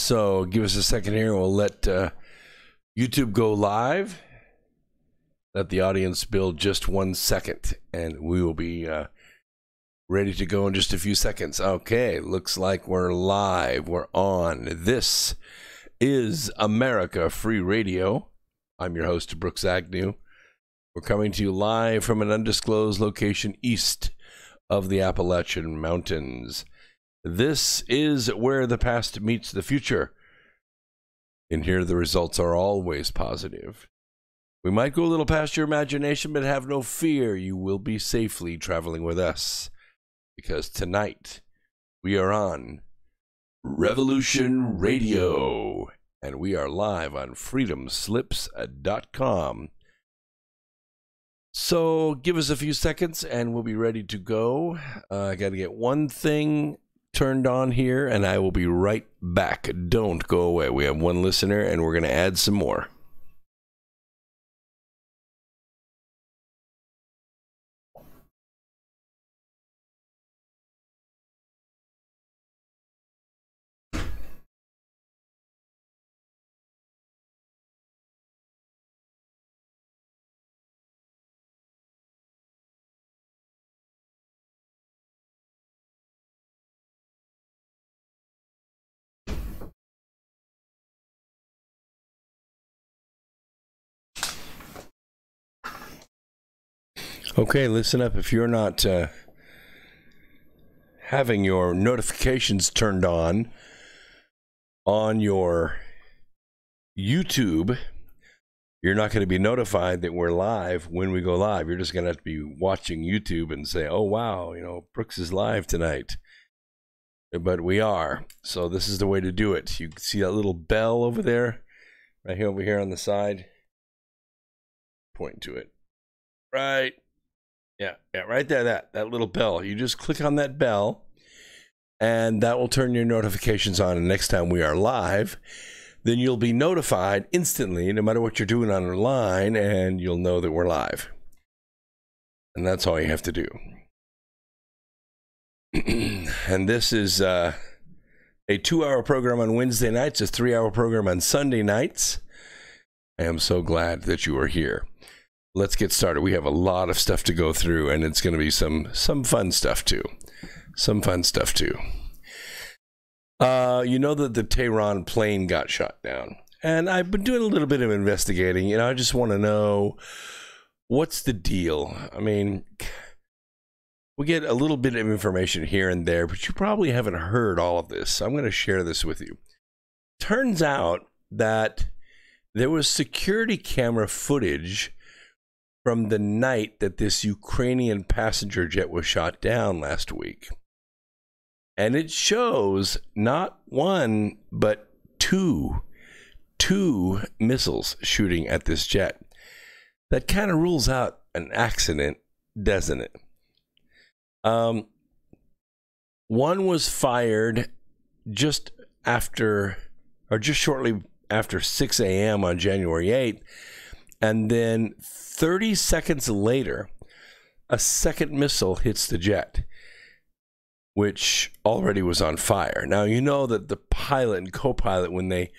So give us a second here. We'll let YouTube go live. Let the audience build just 1 second, and we will be ready to go in just a few seconds. Okay, looks like we're live. We're on. This is America Free Radio. I'm your host, Brooks Agnew. We're coming to you live from an undisclosed location east of the Appalachian Mountains. This is where the past meets the future. And here the results are always positive. We might go a little past your imagination, but have no fear. You will be safely traveling with us. Because tonight we are on Revolution Radio. And we are live on freedomslips.com. So give us a few seconds and we'll be ready to go. I got to get one thing turned on here and I will be right back. Don't go away. We have one listener and we're going to add some more. Okay, listen up. If you're not having your notifications turned on your YouTube, you're not going to be notified that we're live when we go live. You're just going to have to be watching YouTube and say, oh, wow, you know, Brooks is live tonight. But we are. So this is the way to do it. You see that little bell over there? Right here, over here on the side? Point to it. Right. Yeah, right there, that little bell. You just click on that bell, and that will turn your notifications on. And next time we are live, then you'll be notified instantly, no matter what you're doing on the line, and you'll know that we're live. And that's all you have to do. And this is a 2-hour program on Wednesday nights, a 3-hour program on Sunday nights. I am so glad that you are here. Let's get started. We have a lot of stuff to go through, and it's going to be some fun stuff too. Some fun stuff too. You know that the Tehran plane got shot down, and I've been doing a little bit of investigating. You know, I just want to know what's the deal. I mean, we get a little bit of information here and there, but you probably haven't heard all of this. So I'm going to share this with you. Turns out that there was security camera footage from the night that this Ukrainian passenger jet was shot down last week. And it shows not one, but two missiles shooting at this jet. That kind of rules out an accident, doesn't it? One was fired just shortly after 6 a.m. on January 8th. And then 30 seconds later, a second missile hits the jet, which already was on fire. Now, you know that the pilot and co-pilot, when they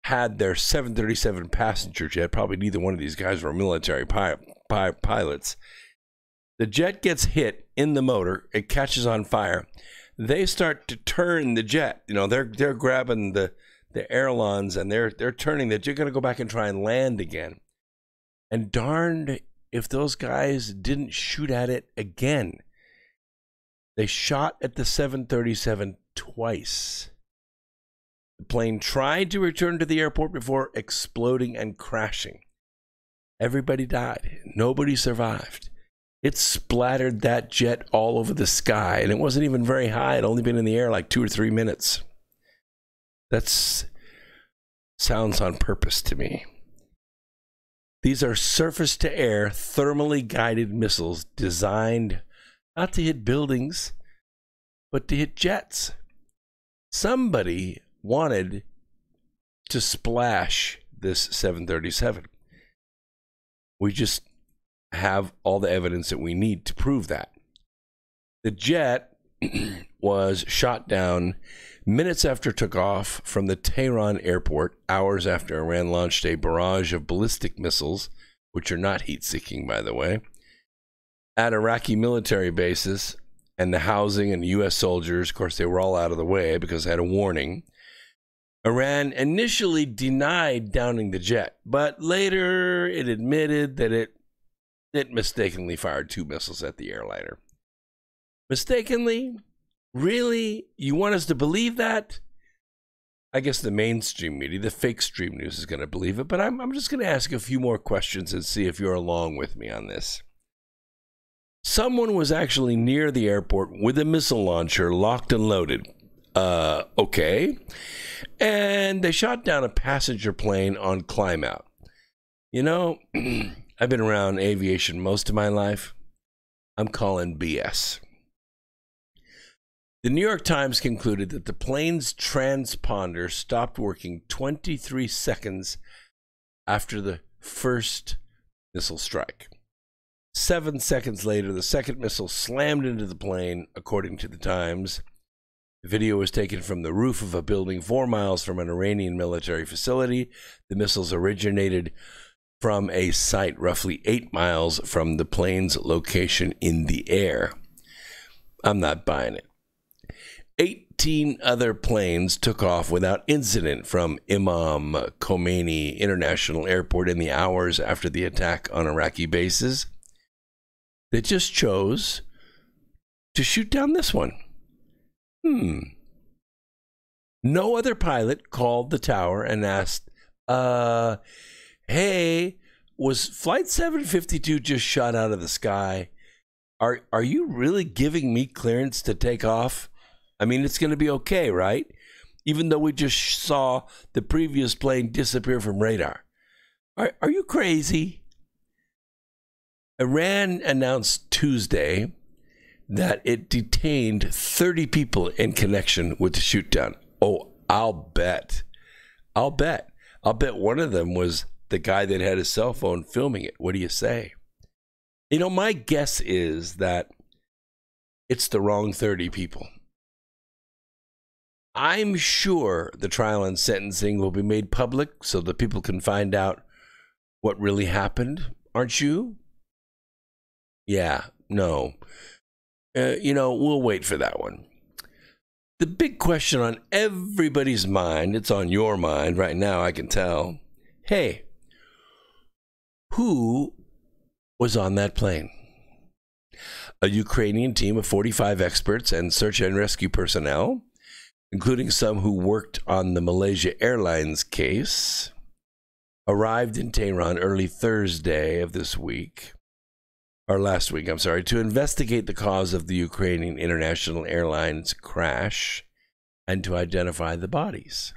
had their 737 passenger jet, probably neither one of these guys were military pilots. The jet gets hit in the motor. It catches on fire. They start to turn the jet. You know, they're grabbing the ailerons and they're turning that. You're going to go back and try and land again. And darned if those guys didn't shoot at it again. They shot at the 737 twice. The plane tried to return to the airport before exploding and crashing. Everybody died. Nobody survived. It splattered that jet all over the sky, and it wasn't even very high. It only been in the air like 2 or 3 minutes. That's sounds on purpose to me. These are surface-to-air, thermally guided missiles designed not to hit buildings, but to hit jets. Somebody wanted to splash this 737. We just have all the evidence that we need to prove that. The jet was shot down minutes after it took off from the Tehran airport, hours after Iran launched a barrage of ballistic missiles, which are not heat-seeking, by the way, at Iraqi military bases and the housing and U.S. soldiers. Of course, they were all out of the way because they had a warning. Iran initially denied downing the jet, but later it admitted that it mistakenly fired 2 missiles at the airliner. Mistakenly? Really? You want us to believe that? I guess the mainstream media, the fake stream news, is going to believe it, but I'm just going to ask a few more questions and see if you're along with me on this. Someone was actually near the airport with a missile launcher locked and loaded. Okay. And they shot down a passenger plane on climb out. You know, I've been around aviation most of my life. I'm calling BS. The New York Times concluded that the plane's transponder stopped working 23 seconds after the first missile strike. 7 seconds later, the second missile slammed into the plane, according to the Times. The video was taken from the roof of a building 4 miles from an Iranian military facility. The missiles originated from a site roughly 8 miles from the plane's location in the air. I'm not buying it. 18 other planes took off without incident from Imam Khomeini International Airport in the hours after the attack on Iraqi bases. They just chose to shoot down this one. No other pilot called the tower and asked, hey, was Flight 752 just shot out of the sky? Are you really giving me clearance to take off? I mean, it's going to be okay, right? Even though we just saw the previous plane disappear from radar. Are you crazy? Iran announced Tuesday that it detained 30 people in connection with the shootdown. Oh, I'll bet one of them was the guy that had his cell phone filming it. What do you say? You know, my guess is that it's the wrong 30 people. I'm sure the trial and sentencing will be made public so that people can find out what really happened. Aren't you? Yeah, no. We'll wait for that one. The big question on everybody's mind, it's on your mind right now, I can tell. Hey, who was on that plane? A Ukrainian team of 45 experts and search and rescue personnel, including some who worked on the Malaysia Airlines case, arrived in Tehran early Thursday of last week, to investigate the cause of the Ukrainian International Airlines crash and to identify the bodies.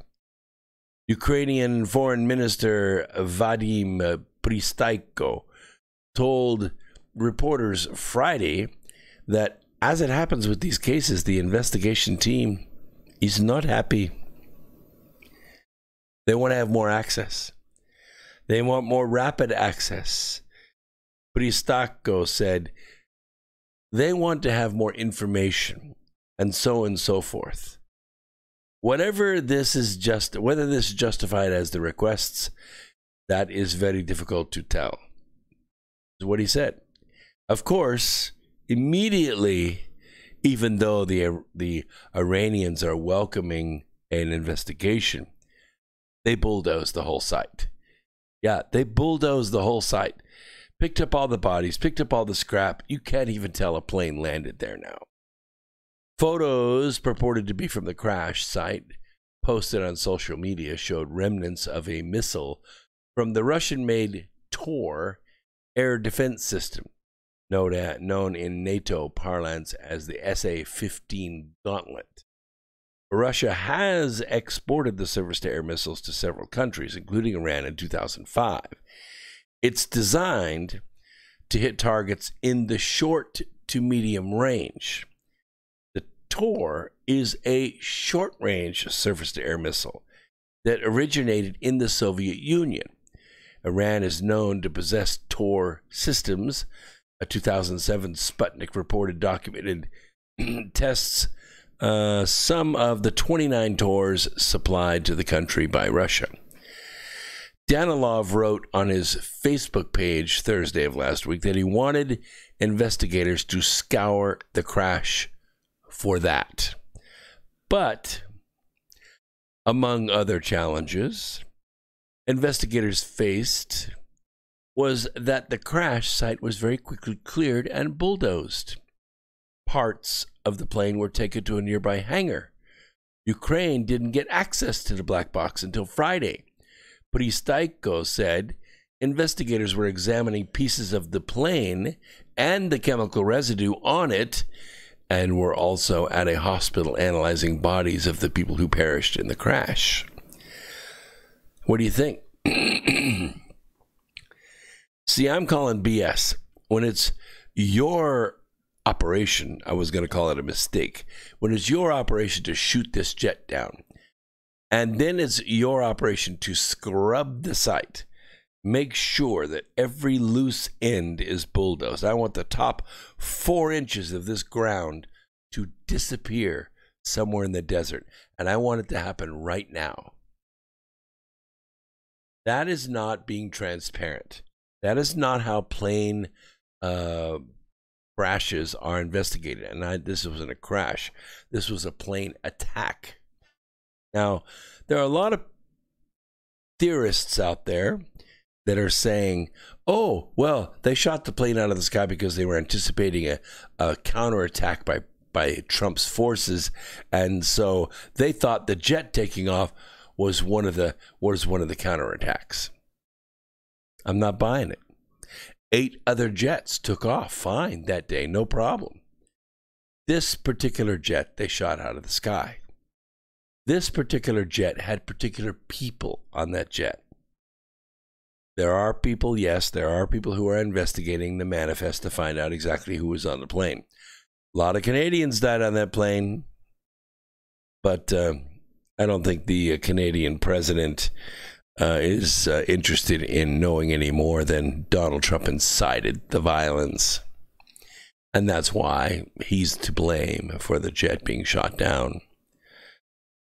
Ukrainian Foreign Minister Vadim Prystaiko told reporters Friday that, as it happens with these cases, the investigation team is not happy. They want to have more access. They want more rapid access. Prystaiko said they want to have more information and so forth. Whether this is justified as the requests, that is very difficult to tell. Is what he said. Of course, immediately, even though the Iranians are welcoming an investigation, they bulldozed the whole site. Yeah, they bulldozed the whole site. Picked up all the bodies, picked up all the scrap. You can't even tell a plane landed there now. Photos purported to be from the crash site, posted on social media, showed remnants of a missile from the Russian-made Tor air defense system, known in NATO parlance as the SA-15 Gauntlet. Russia has exported the surface-to-air missiles to several countries, including Iran in 2005. It's designed to hit targets in the short to medium range. The Tor is a short-range surface-to-air missile that originated in the Soviet Union. Iran is known to possess Tor systems. A 2007 Sputnik report documented tests some of the 29 tours supplied to the country by Russia. Danilov wrote on his Facebook page Thursday of last week that he wanted investigators to scour the crash for that. But among other challenges investigators faced was that the crash site was very quickly cleared and bulldozed. Parts of the plane were taken to a nearby hangar. Ukraine didn't get access to the black box until Friday. Pristaiko said investigators were examining pieces of the plane and the chemical residue on it, and were also at a hospital analyzing bodies of the people who perished in the crash. What do you think? See, I'm calling BS. When it's your operation, I was going to call it a mistake. When it's your operation to shoot this jet down, and then it's your operation to scrub the site, make sure that every loose end is bulldozed. I want the top 4 inches of this ground to disappear somewhere in the desert, and I want it to happen right now. That is not being transparent. That is not how plane crashes are investigated. And this wasn't a crash. This was a plane attack. Now, there are a lot of theorists out there that are saying, oh, well, they shot the plane out of the sky because they were anticipating a counterattack by Trump's forces. And so they thought the jet taking off was one of the counterattacks. I'm not buying it. 8 other jets took off fine that day, no problem. This particular jet they shot out of the sky. This particular jet had particular people on that jet. There are people, yes, there are people who are investigating the manifest to find out exactly who was on the plane. A lot of Canadians died on that plane, but I don't think the Canadian president is interested in knowing any more than Donald Trump incited the violence. And that's why he's to blame for the jet being shot down.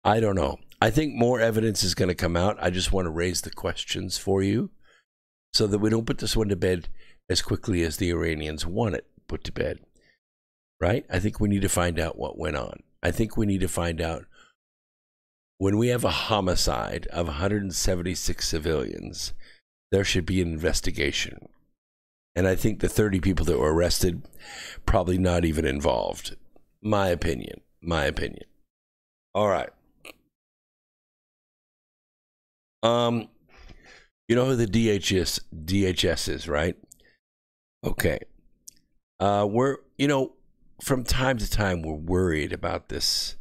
I don't know. I think more evidence is going to come out. I just want to raise the questions for you so that we don't put this one to bed as quickly as the Iranians want it put to bed. Right? I think we need to find out what went on. I think we need to find out, when we have a homicide of 176 civilians, there should be an investigation. And I think the 30 people that were arrested, probably not even involved. My opinion. All right. You know who the DHS is, right? Okay. We're, from time to time, we're worried about this,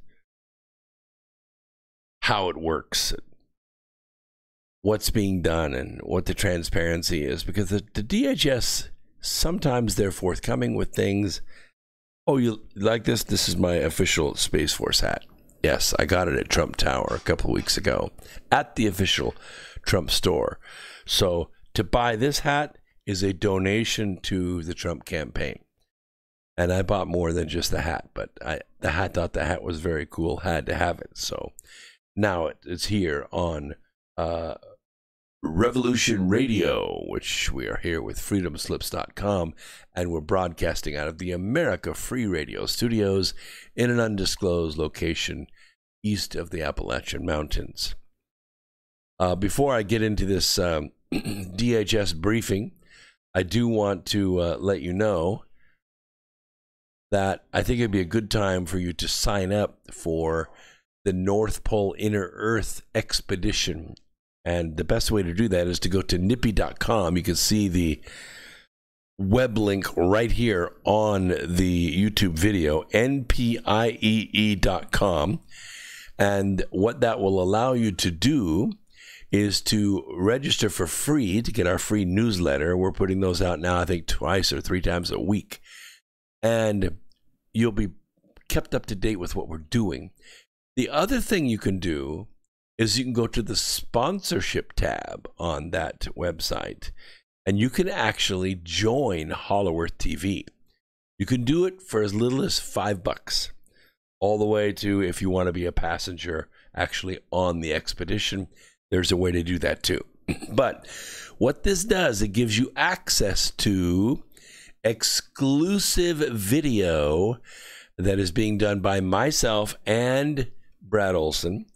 how it works, what's being done, and what the transparency is, because the DHS, sometimes they're forthcoming with things. Oh, you like this? This is my official Space Force hat. Yes, I got it at Trump Tower a couple of weeks ago at the official Trump store. So to buy this hat is a donation to the Trump campaign. And I bought more than just the hat, but I thought the hat was very cool, had to have it. So now it's here on Revolution Radio, which we are here with freedomslips.com, and we're broadcasting out of the America Free Radio studios in an undisclosed location east of the Appalachian Mountains. Before I get into this DHS briefing, I do want to let you know that I think it'd be a good time for you to sign up for the North Pole Inner Earth Expedition. And the best way to do that is to go to nippy.com. You can see the web link right here on the YouTube video, npiee.com. And what that will allow you to do is to register for free to get our free newsletter. We're putting those out now, I think, 2 or 3 times a week. And you'll be kept up to date with what we're doing. The other thing you can do is you can go to the sponsorship tab on that website, and you can actually join Holloworth TV. You can do it for as little as $5, all the way to if you want to be a passenger actually on the expedition. There's a way to do that too. But what this does, it gives you access to exclusive video that is being done by myself and Brad Olson.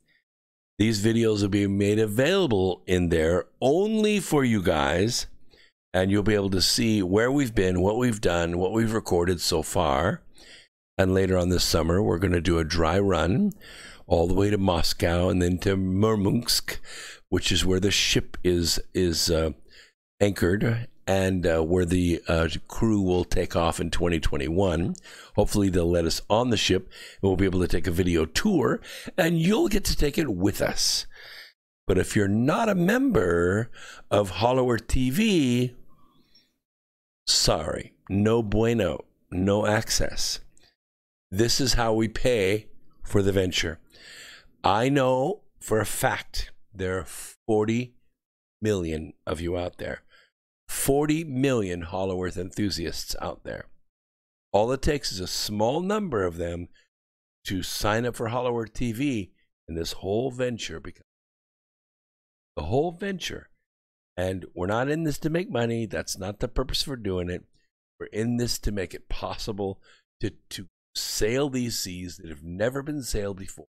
These videos will be made available in there only for you guys, and you'll be able to see where we've been, what we've done, what we've recorded so far. And later on this summer, we're going to do a dry run all the way to Moscow and then to Murmansk, which is where the ship is anchored, and where the crew will take off in 2021. Hopefully they'll let us on the ship, and we'll be able to take a video tour, and you'll get to take it with us. But if you're not a member of Hollower TV, sorry, no bueno, no access. This is how we pay for the venture. I know for a fact there are 40 million of you out there. 40 million Hollow Earth enthusiasts out there. All it takes is a small number of them to sign up for Hollow Earth TV, and this whole venture becomes the whole venture. And we're not in this to make money. That's not the purpose for doing it. We're in this to make it possible to sail these seas that have never been sailed before,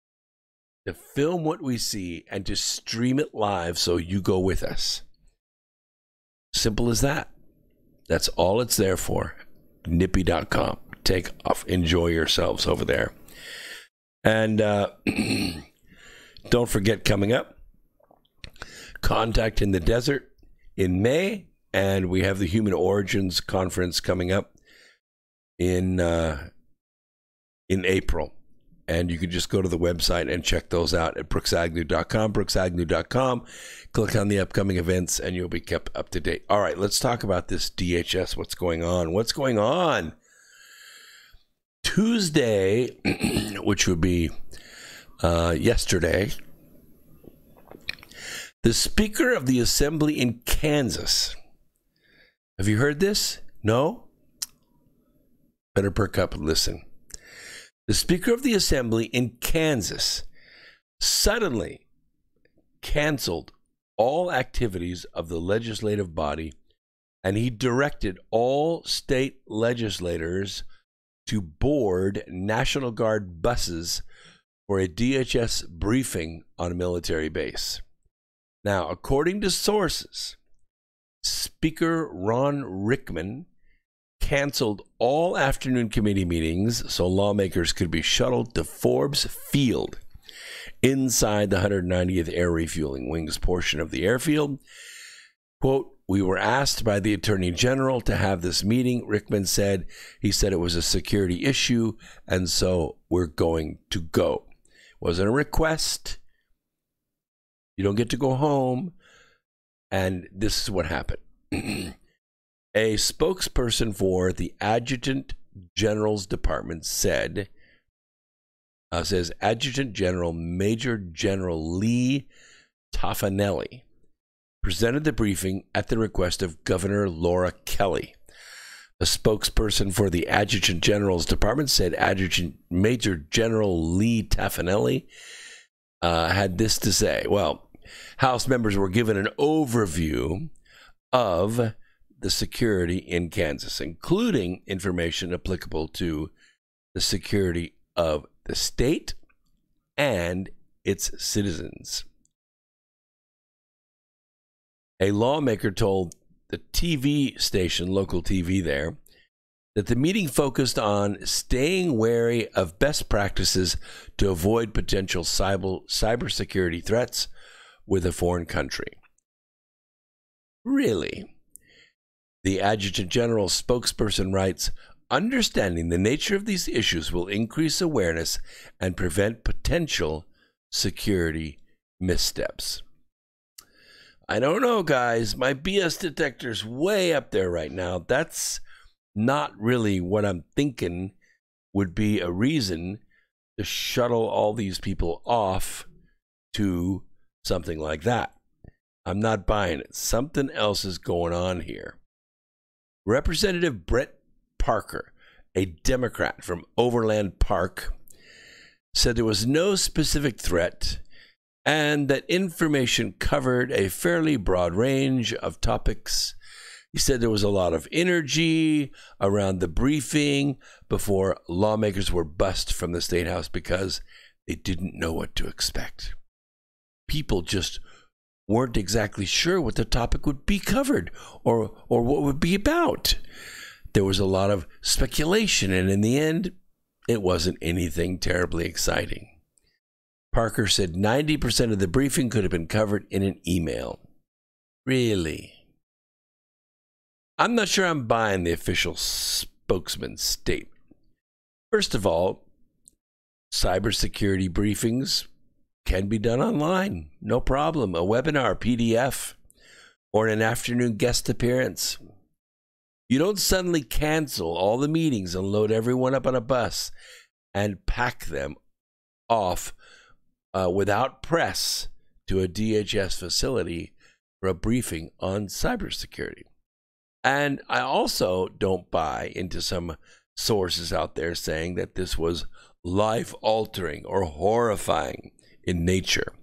to film what we see and to stream it live so you go with us. Simple as that. That's all it's there for. Nippy.com. Take off. Enjoy yourselves over there. And don't forget, coming up, Contact in the Desert in May, and we have the Human Origins Conference coming up in April. And you can just go to the website and check those out at brooksagnew.com, brooksagnew.com. Click on the upcoming events, and you'll be kept up to date. All right, let's talk about this DHS. What's going on? What's going on? Tuesday, which would be yesterday, the Speaker of the Assembly in Kansas. Have you heard this? No? Better perk up and listen. The Speaker of the Assembly in Kansas suddenly canceled all activities of the legislative body, and he directed all state legislators to board National Guard buses for a DHS briefing on a military base. Now, according to sources, Speaker Ron Rickman canceled all afternoon committee meetings so lawmakers could be shuttled to Forbes Field inside the 190th Air Refueling Wings portion of the airfield. Quote, "We were asked by the Attorney General to have this meeting," Rickman said. He said it was a security issue, and so we're going to go. It wasn't a request. You don't get to go home. And this is what happened. A spokesperson for the Adjutant General's Department says Adjutant General Major General Lee Taffanelli presented the briefing at the request of Governor Laura Kelly. A spokesperson for the Adjutant General's Department said Adjutant Major General Lee Taffanelli had this to say. Well, House members were given an overview of the security in Kansas, including information applicable to the security of the state and its citizens. A lawmaker told the TV station, local TV there, that the meeting focused on staying wary of best practices to avoid potential cybersecurity threats with a foreign country. Really? The Adjutant General spokesperson writes, "Understanding the nature of these issues will increase awareness and prevent potential security missteps." I don't know, guys. My BS detector's way up there right now. That's not really what I'm thinking would be a reason to shuttle all these people off to something like that. I'm not buying it. Something else is going on here. Representative Brett Parker, a Democrat from Overland Park, said there was no specific threat and that information covered a fairly broad range of topics. He said there was a lot of energy around the briefing before lawmakers were bussed from the State House because they didn't know what to expect. People just weren't exactly sure what the topic would be covered or what would be about. There was a lot of speculation, and in the end, it wasn't anything terribly exciting. Parker said 90% of the briefing could have been covered in an email. Really? I'm not sure I'm buying the official spokesman's statement. First of all, cybersecurity briefings can be done online. No problem. A webinar, PDF, or an afternoon guest appearance. You don't suddenly cancel all the meetings and load everyone up on a bus and pack them off without press to a DHS facility for a briefing on cybersecurity. And I also don't buy into some sources out there saying that this was life-altering or horrifying in nature.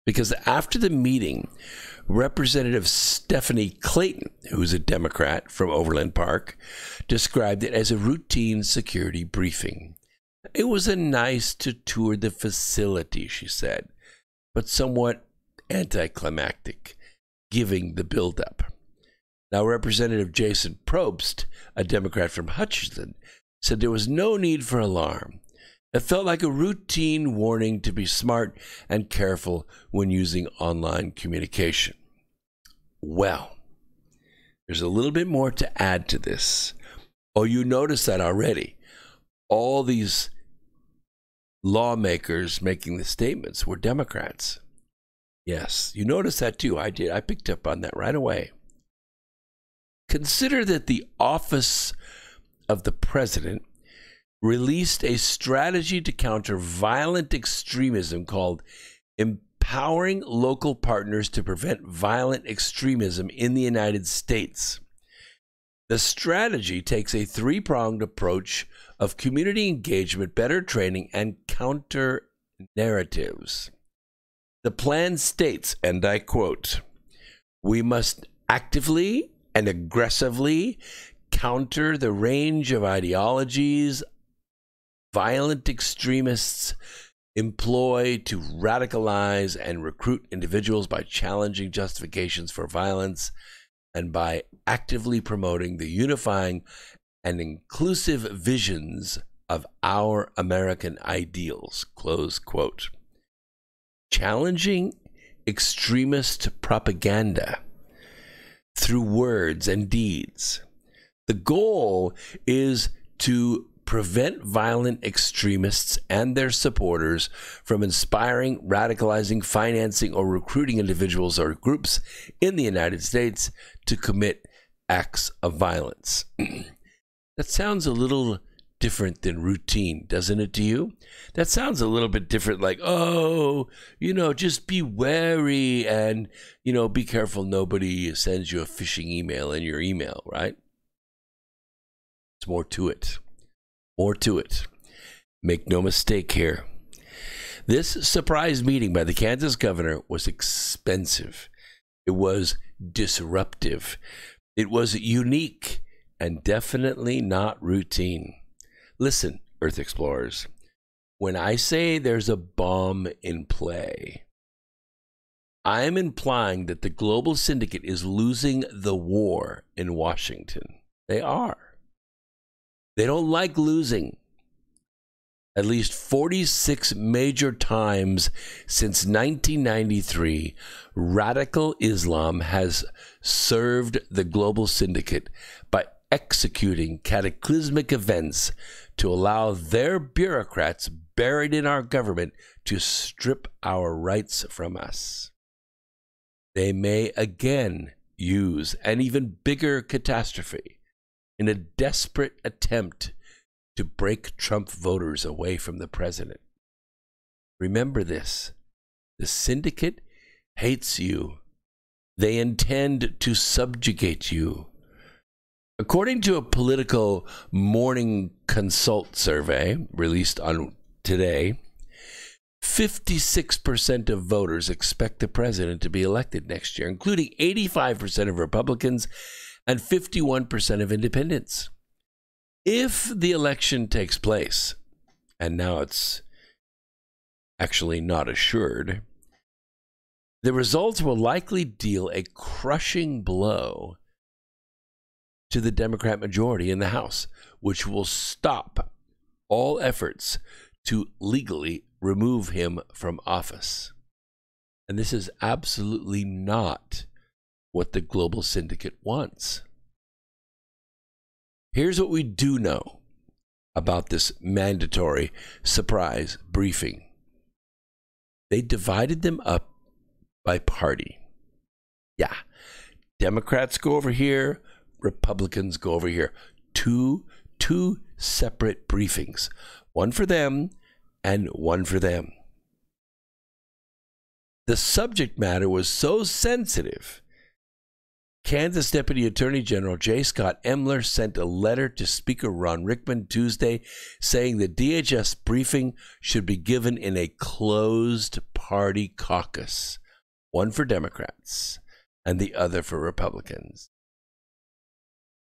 Because after the meeting, Representative Stephanie Clayton, who's a Democrat from Overland Park, described it as a routine security briefing. It was a nice to tour the facility, she said, but somewhat anticlimactic, giving the buildup. Now, Representative Jason Probst, a Democrat from Hutchinson, said there was no need for alarm. It felt like a routine warning to be smart and careful when using online communication. Well, there's a little bit more to add to this. Oh, you noticed that already. All these lawmakers making the statements were Democrats. Yes, you noticed that too. I did. I picked up on that right away. Consider that the office of the president released a strategy to counter violent extremism called Empowering Local Partners to Prevent Violent Extremism in the United States. The strategy takes a three-pronged approach of community engagement, better training, and counter narratives. The plan states, and I quote, "We must actively and aggressively counter the range of ideologies violent extremists employ to radicalize and recruit individuals by challenging justifications for violence and by actively promoting the unifying and inclusive visions of our American ideals." Close quote. Challenging extremist propaganda through words and deeds. The goal is to prevent violent extremists and their supporters from inspiring, radicalizing, financing, or recruiting individuals or groups in the United States to commit acts of violence. That sounds a little different than routine, doesn't it to you? That sounds a little bit different, like, oh, just be wary and, be careful nobody sends you a phishing email in your email, right? There's more to it. More to it. Make no mistake here. This surprise meeting by the Kansas governor was expensive. It was disruptive. It was unique and definitely not routine. Listen, Earth Explorers, when I say there's a bomb in play, I am implying that the global syndicate is losing the war in Washington. They are. They don't like losing. At least 46 major times since 1993, radical Islam has served the global syndicate by executing cataclysmic events to allow their bureaucrats buried in our government to strip our rights from us. They may again use an even bigger catastrophe in a desperate attempt to break Trump voters away from the president. Remember this. The syndicate hates you. They intend to subjugate you. According to a political morning consult survey released on today, 56% of voters expect the president to be elected next year, including 85% of Republicans and 51% of independents. If the election takes place, and now it's actually not assured, the results will likely deal a crushing blow to the Democrat majority in the House, which will stop all efforts to legally remove him from office. And this is absolutely not what the global syndicate wants. Here's what we do know about this mandatory surprise briefing. They divided them up by party. Yeah, Democrats go over here, Republicans go over here. Two separate briefings, one for them and one for them. The subject matter was so sensitive, Kansas Deputy Attorney General J. Scott Emler sent a letter to Speaker Ron Rickman Tuesday saying the DHS briefing should be given in a closed party caucus, one for Democrats and the other for Republicans.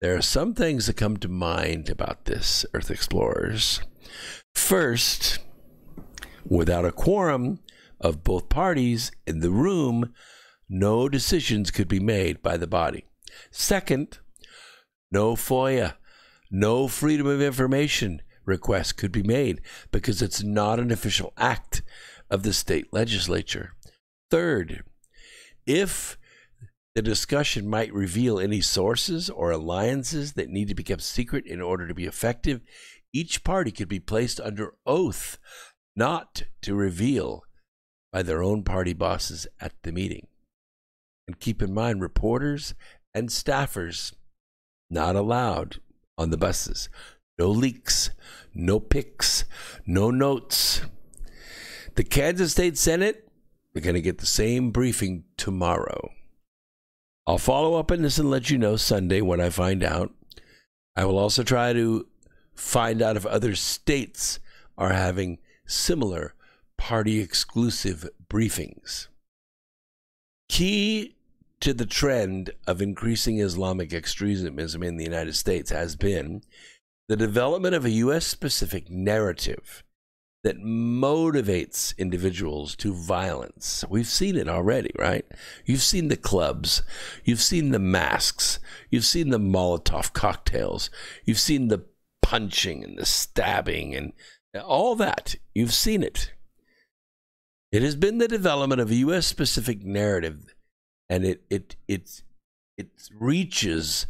There are some things that come to mind about this, Earth Explorers. First, without a quorum of both parties in the room, no decisions could be made by the body. Second, no FOIA, no Freedom of Information request could be made because it's not an official act of the state legislature. Third, if the discussion might reveal any sources or alliances that need to be kept secret in order to be effective, each party could be placed under oath not to reveal by their own party bosses at the meeting. And keep in mind, reporters and staffers not allowed on the buses. No leaks, no pics, no notes. The Kansas State Senate, they're going to get the same briefing tomorrow. I'll follow up on this and let you know Sunday when I find out. I will also try to find out if other states are having similar party-exclusive briefings. Key to the trend of increasing Islamic extremism in the United States has been the development of a U.S.-specific narrative that motivates individuals to violence. We've seen it already, right? You've seen the clubs. You've seen the masks. You've seen the Molotov cocktails. You've seen the punching and the stabbing and all that. You've seen it. It has been the development of a U.S.-specific narrative, and it reaches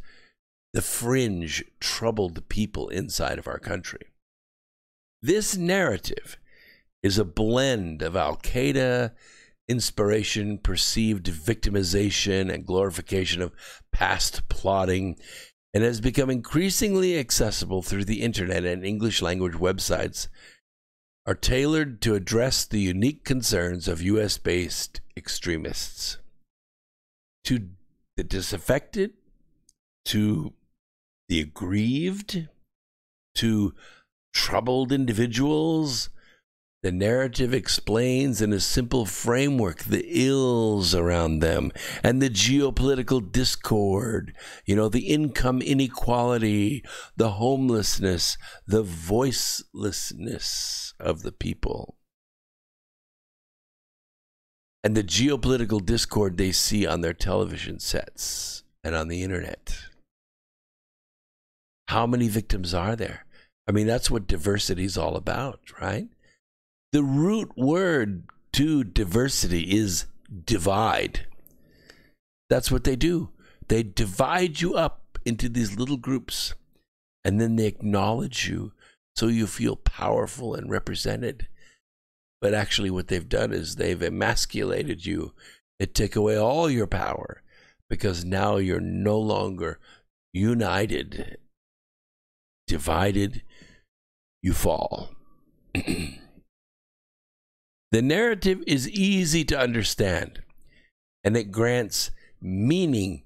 the fringe, troubled people inside of our country. This narrative is a blend of Al-Qaeda inspiration, perceived victimization, and glorification of past plotting, and has become increasingly accessible through the internet, and English language websites are tailored to address the unique concerns of U.S.-based extremists. To the disaffected, to the aggrieved, to troubled individuals, the narrative explains in a simple framework the ills around them and the geopolitical discord, the income inequality, the homelessness, the voicelessness of the people, and the geopolitical discord they see on their television sets and on the internet. How many victims are there? I mean, that's what diversity is all about, right? The root word to diversity is divide. That's what they do. They divide you up into these little groups, and then they acknowledge you so you feel powerful and represented. But actually what they've done is they've emasculated you. They take away all your power because now you're no longer united. Divided, you fall. The narrative is easy to understand, and it grants meaning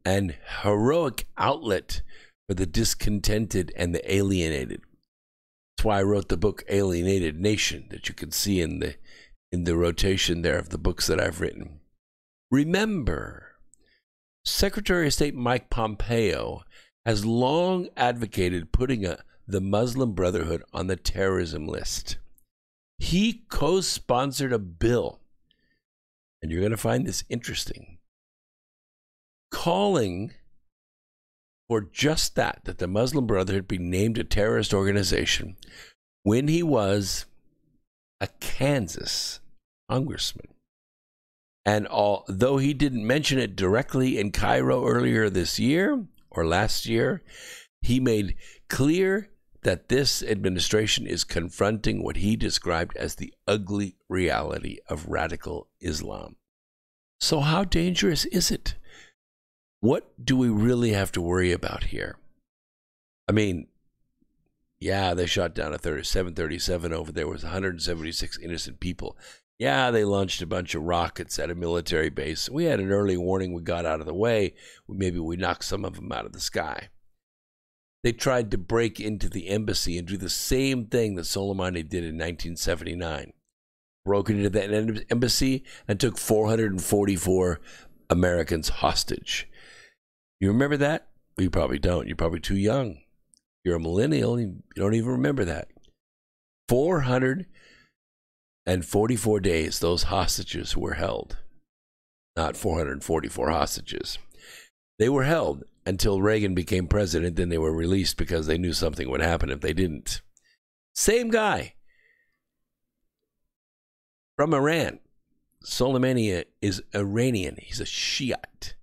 and heroic outlet for the discontented and the alienated. That's why I wrote the book Alienated Nation, that you can see in the rotation there of the books that I've written. Remember, Secretary of State Mike Pompeo has long advocated putting the Muslim Brotherhood on the terrorism list. He co-sponsored a bill, and you're going to find this interesting, calling for just that the Muslim Brotherhood be named a terrorist organization when he was a Kansas congressman. And although he didn't mention it directly in Cairo earlier this year or last year, he made clear that this administration is confronting what he described as the ugly reality of radical Islam. So how dangerous is it? What do we really have to worry about here? I mean, yeah, they shot down a 737 over there. Was 176 innocent people. Yeah, they launched a bunch of rockets at a military base. We had an early warning. We got out of the way. Maybe we knocked some of them out of the sky. They tried to break into the embassy and do the same thing that Soleimani did in 1979. Broke into that embassy and took 444 Americans hostage. You remember that? Well, you probably don't. You're probably too young. You're a millennial. You don't even remember that. 444 days those hostages were held. Not 444 hostages. They were held until Reagan became president. Then they were released because they knew something would happen if they didn't. Same guy. From Iran. Soleimani is Iranian. He's a Shiite.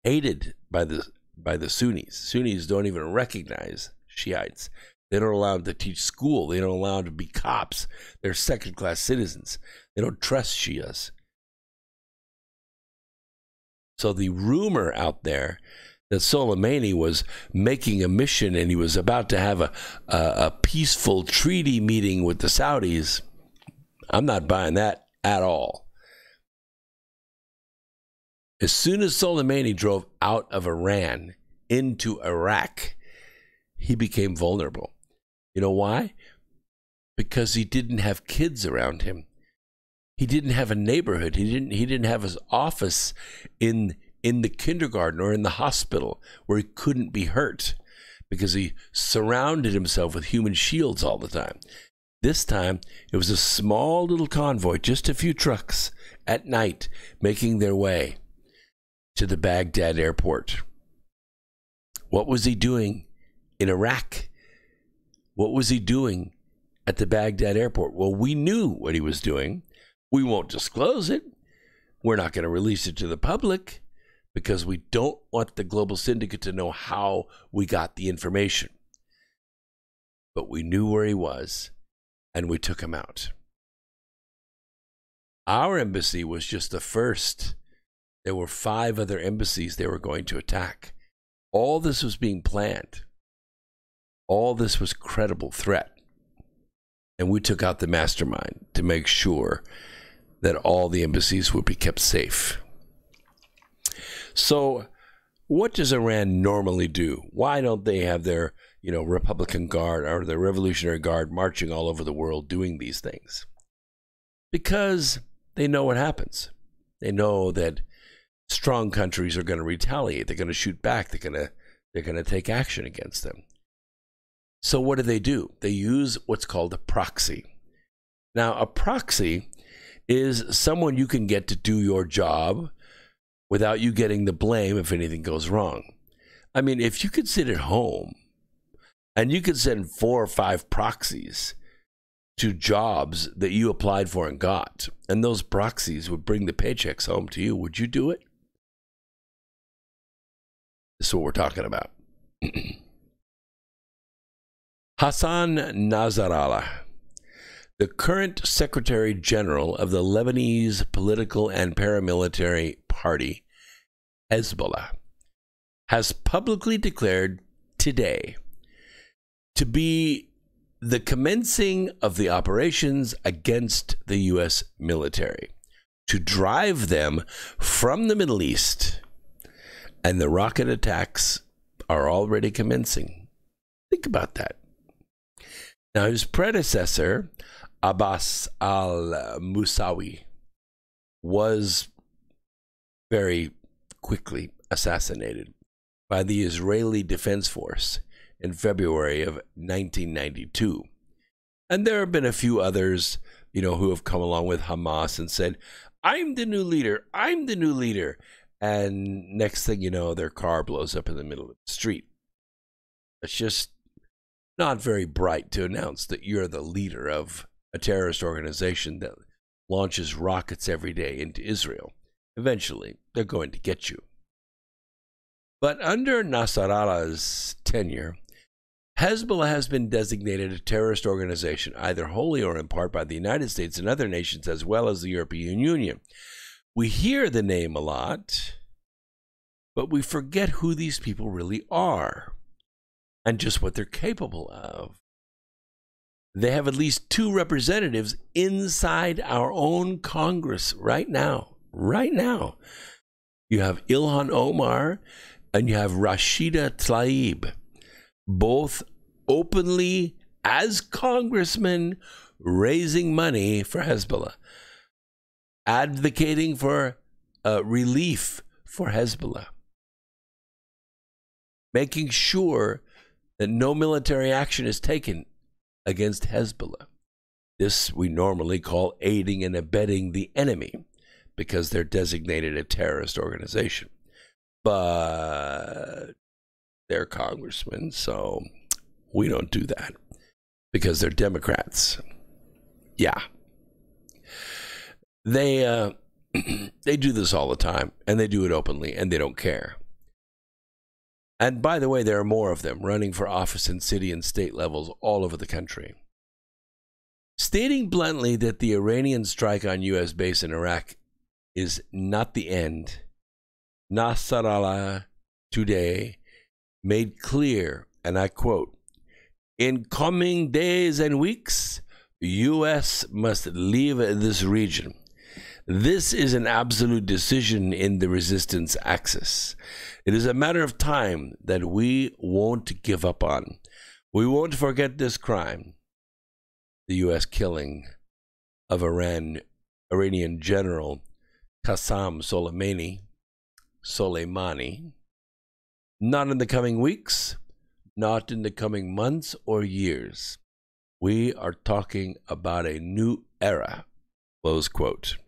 Hated by the Sunnis. Sunnis don't even recognize Shiites. They don't allow them to teach school. They don't allow them to be cops. They're second-class citizens. They don't trust Shias. So the rumor out there that Soleimani was making a mission and he was about to have a peaceful treaty meeting with the Saudis, I'm not buying that at all. As soon as Soleimani drove out of Iran into Iraq, he became vulnerable. You know why? Because he didn't have kids around him. He didn't have a neighborhood. He didn't have his office in the kindergarten or in the hospital where he couldn't be hurt because he surrounded himself with human shields all the time. This time, it was a small little convoy, just a few trucks at night making their way to the Baghdad airport. What was he doing in Iraq? What was he doing at the Baghdad airport? Well, we knew what he was doing. We won't disclose it. We're not going to release it to the public because we don't want the global syndicate to know how we got the information. But we knew where he was, and we took him out. Our embassy was just the first. There were 5 other embassies they were going to attack. All this was being planned. All this was credible threat. And we took out the mastermind to make sure that all the embassies would be kept safe. So what does Iran normally do? Why don't they have their, Republican Guard or their Revolutionary Guard marching all over the world doing these things? Because they know what happens. They know that strong countries are going to retaliate. They're going to shoot back. They're going to take action against them. So what do? They use what's called a proxy. Now, a proxy is someone you can get to do your job without you getting the blame if anything goes wrong. I mean, if you could sit at home and you could send 4 or 5 proxies to jobs that you applied for and got, and those proxies would bring the paychecks home to you, would you do it? This is what we're talking about. Hassan Nasrallah, the current Secretary General of the Lebanese political and paramilitary party, Hezbollah, has publicly declared today to be the commencing of the operations against the U.S. military to drive them from the Middle East, and the rocket attacks are already commencing. Think about that. Now, his predecessor, Abbas al-Musawi, was very quickly assassinated by the Israeli Defense Force in February of 1992. And there have been a few others, who have come along with Hamas and said, I'm the new leader, I'm the new leader. And next thing you know, their car blows up in the middle of the street. It's just not very bright to announce that you're the leader of a terrorist organization that launches rockets every day into Israel. Eventually, they're going to get you. But under Nasrallah's tenure, Hezbollah has been designated a terrorist organization, either wholly or in part by the United States and other nations, as well as the European Union. We hear the name a lot, but we forget who these people really are and just what they're capable of. They have at least 2 representatives inside our own Congress right now. Right now. You have Ilhan Omar and you have Rashida Tlaib, both openly, as congressmen, raising money for Hezbollah, advocating for relief for Hezbollah, making sure that no military action is taken against Hezbollah. This we normally call aiding and abetting the enemy because they're designated a terrorist organization. But they're congressmen, so we don't do that because they're Democrats. Yeah. They do this all the time, and they do it openly, and they don't care. And by the way, there are more of them running for office in city and state levels all over the country. Stating bluntly that the Iranian strike on U.S. base in Iraq is not the end, Nasrallah today made clear, and I quote, "In coming days and weeks, the U.S. must leave this region. This is an absolute decision in the resistance axis. It is a matter of time that we won't give up on. We won't forget this crime," the U.S. killing of Iranian General Qasem Soleimani. Not in the coming weeks, not in the coming months or years. We are talking about a new era, close quote.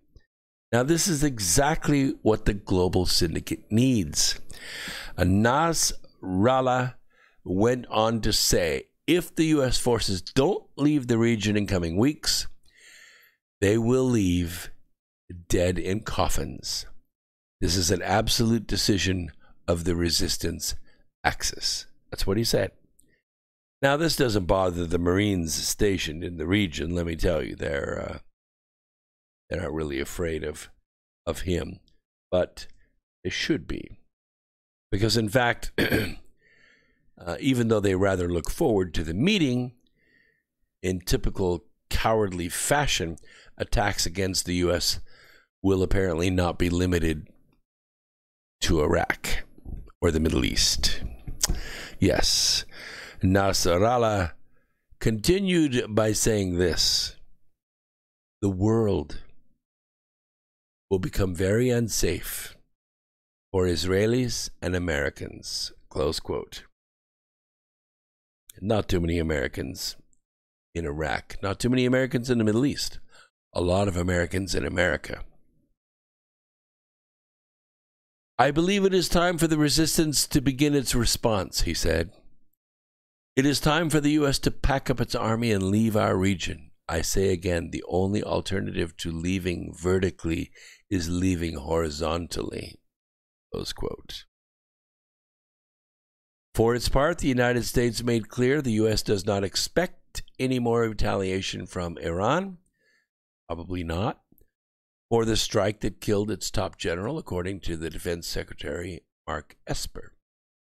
Now, this is exactly what the global syndicate needs. Nasrallah went on to say, if the U.S. forces don't leave the region in coming weeks, they will leave dead in coffins. This is an absolute decision of the resistance axis. That's what he said. Now, this doesn't bother the Marines stationed in the region. Let me tell you, they're not really afraid of him, but they should be. Because, in fact, even though they rather look forward to the meeting, in typical cowardly fashion, attacks against the U.S. will apparently not be limited to Iraq or the Middle East. Yes, Nasrallah continued by saying this: the world will become very unsafe for Israelis and Americans, close quote. Not too many Americans in Iraq, not too many Americans in the Middle East, a lot of Americans in America. I believe it is time for the resistance to begin its response, he said. It is time for the U.S. to pack up its army and leave our region. I say again, the only alternative to leaving vertically is leaving horizontally, close quote. For its part, the United States made clear the U.S. does not expect any more retaliation from Iran, probably not, for the strike that killed its top general, according to the Defense Secretary, Mark Esper.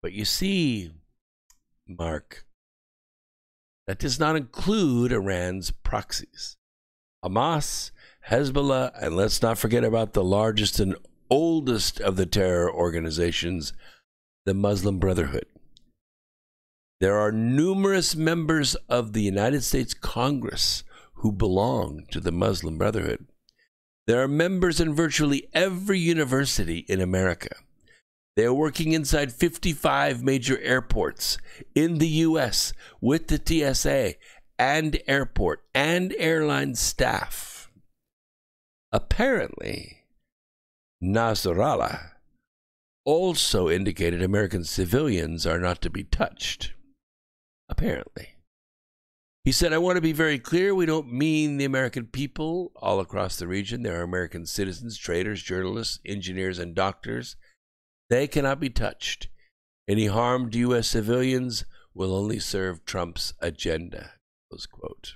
But you see, Mark, that does not include Iran's proxies. Hamas, Hezbollah, and let's not forget about the largest and oldest of the terror organizations, the Muslim Brotherhood. There are numerous members of the United States Congress who belong to the Muslim Brotherhood. There are members in virtually every university in America. They are working inside 55 major airports in the U.S. with the TSA and airport and airline staff. Apparently, Nasrallah also indicated American civilians are not to be touched. Apparently. He said, I want to be very clear, we don't mean the American people all across the region. There are American citizens, traders, journalists, engineers, and doctors. They cannot be touched. Any harm to U.S. civilians will only serve Trump's agenda. Close quote.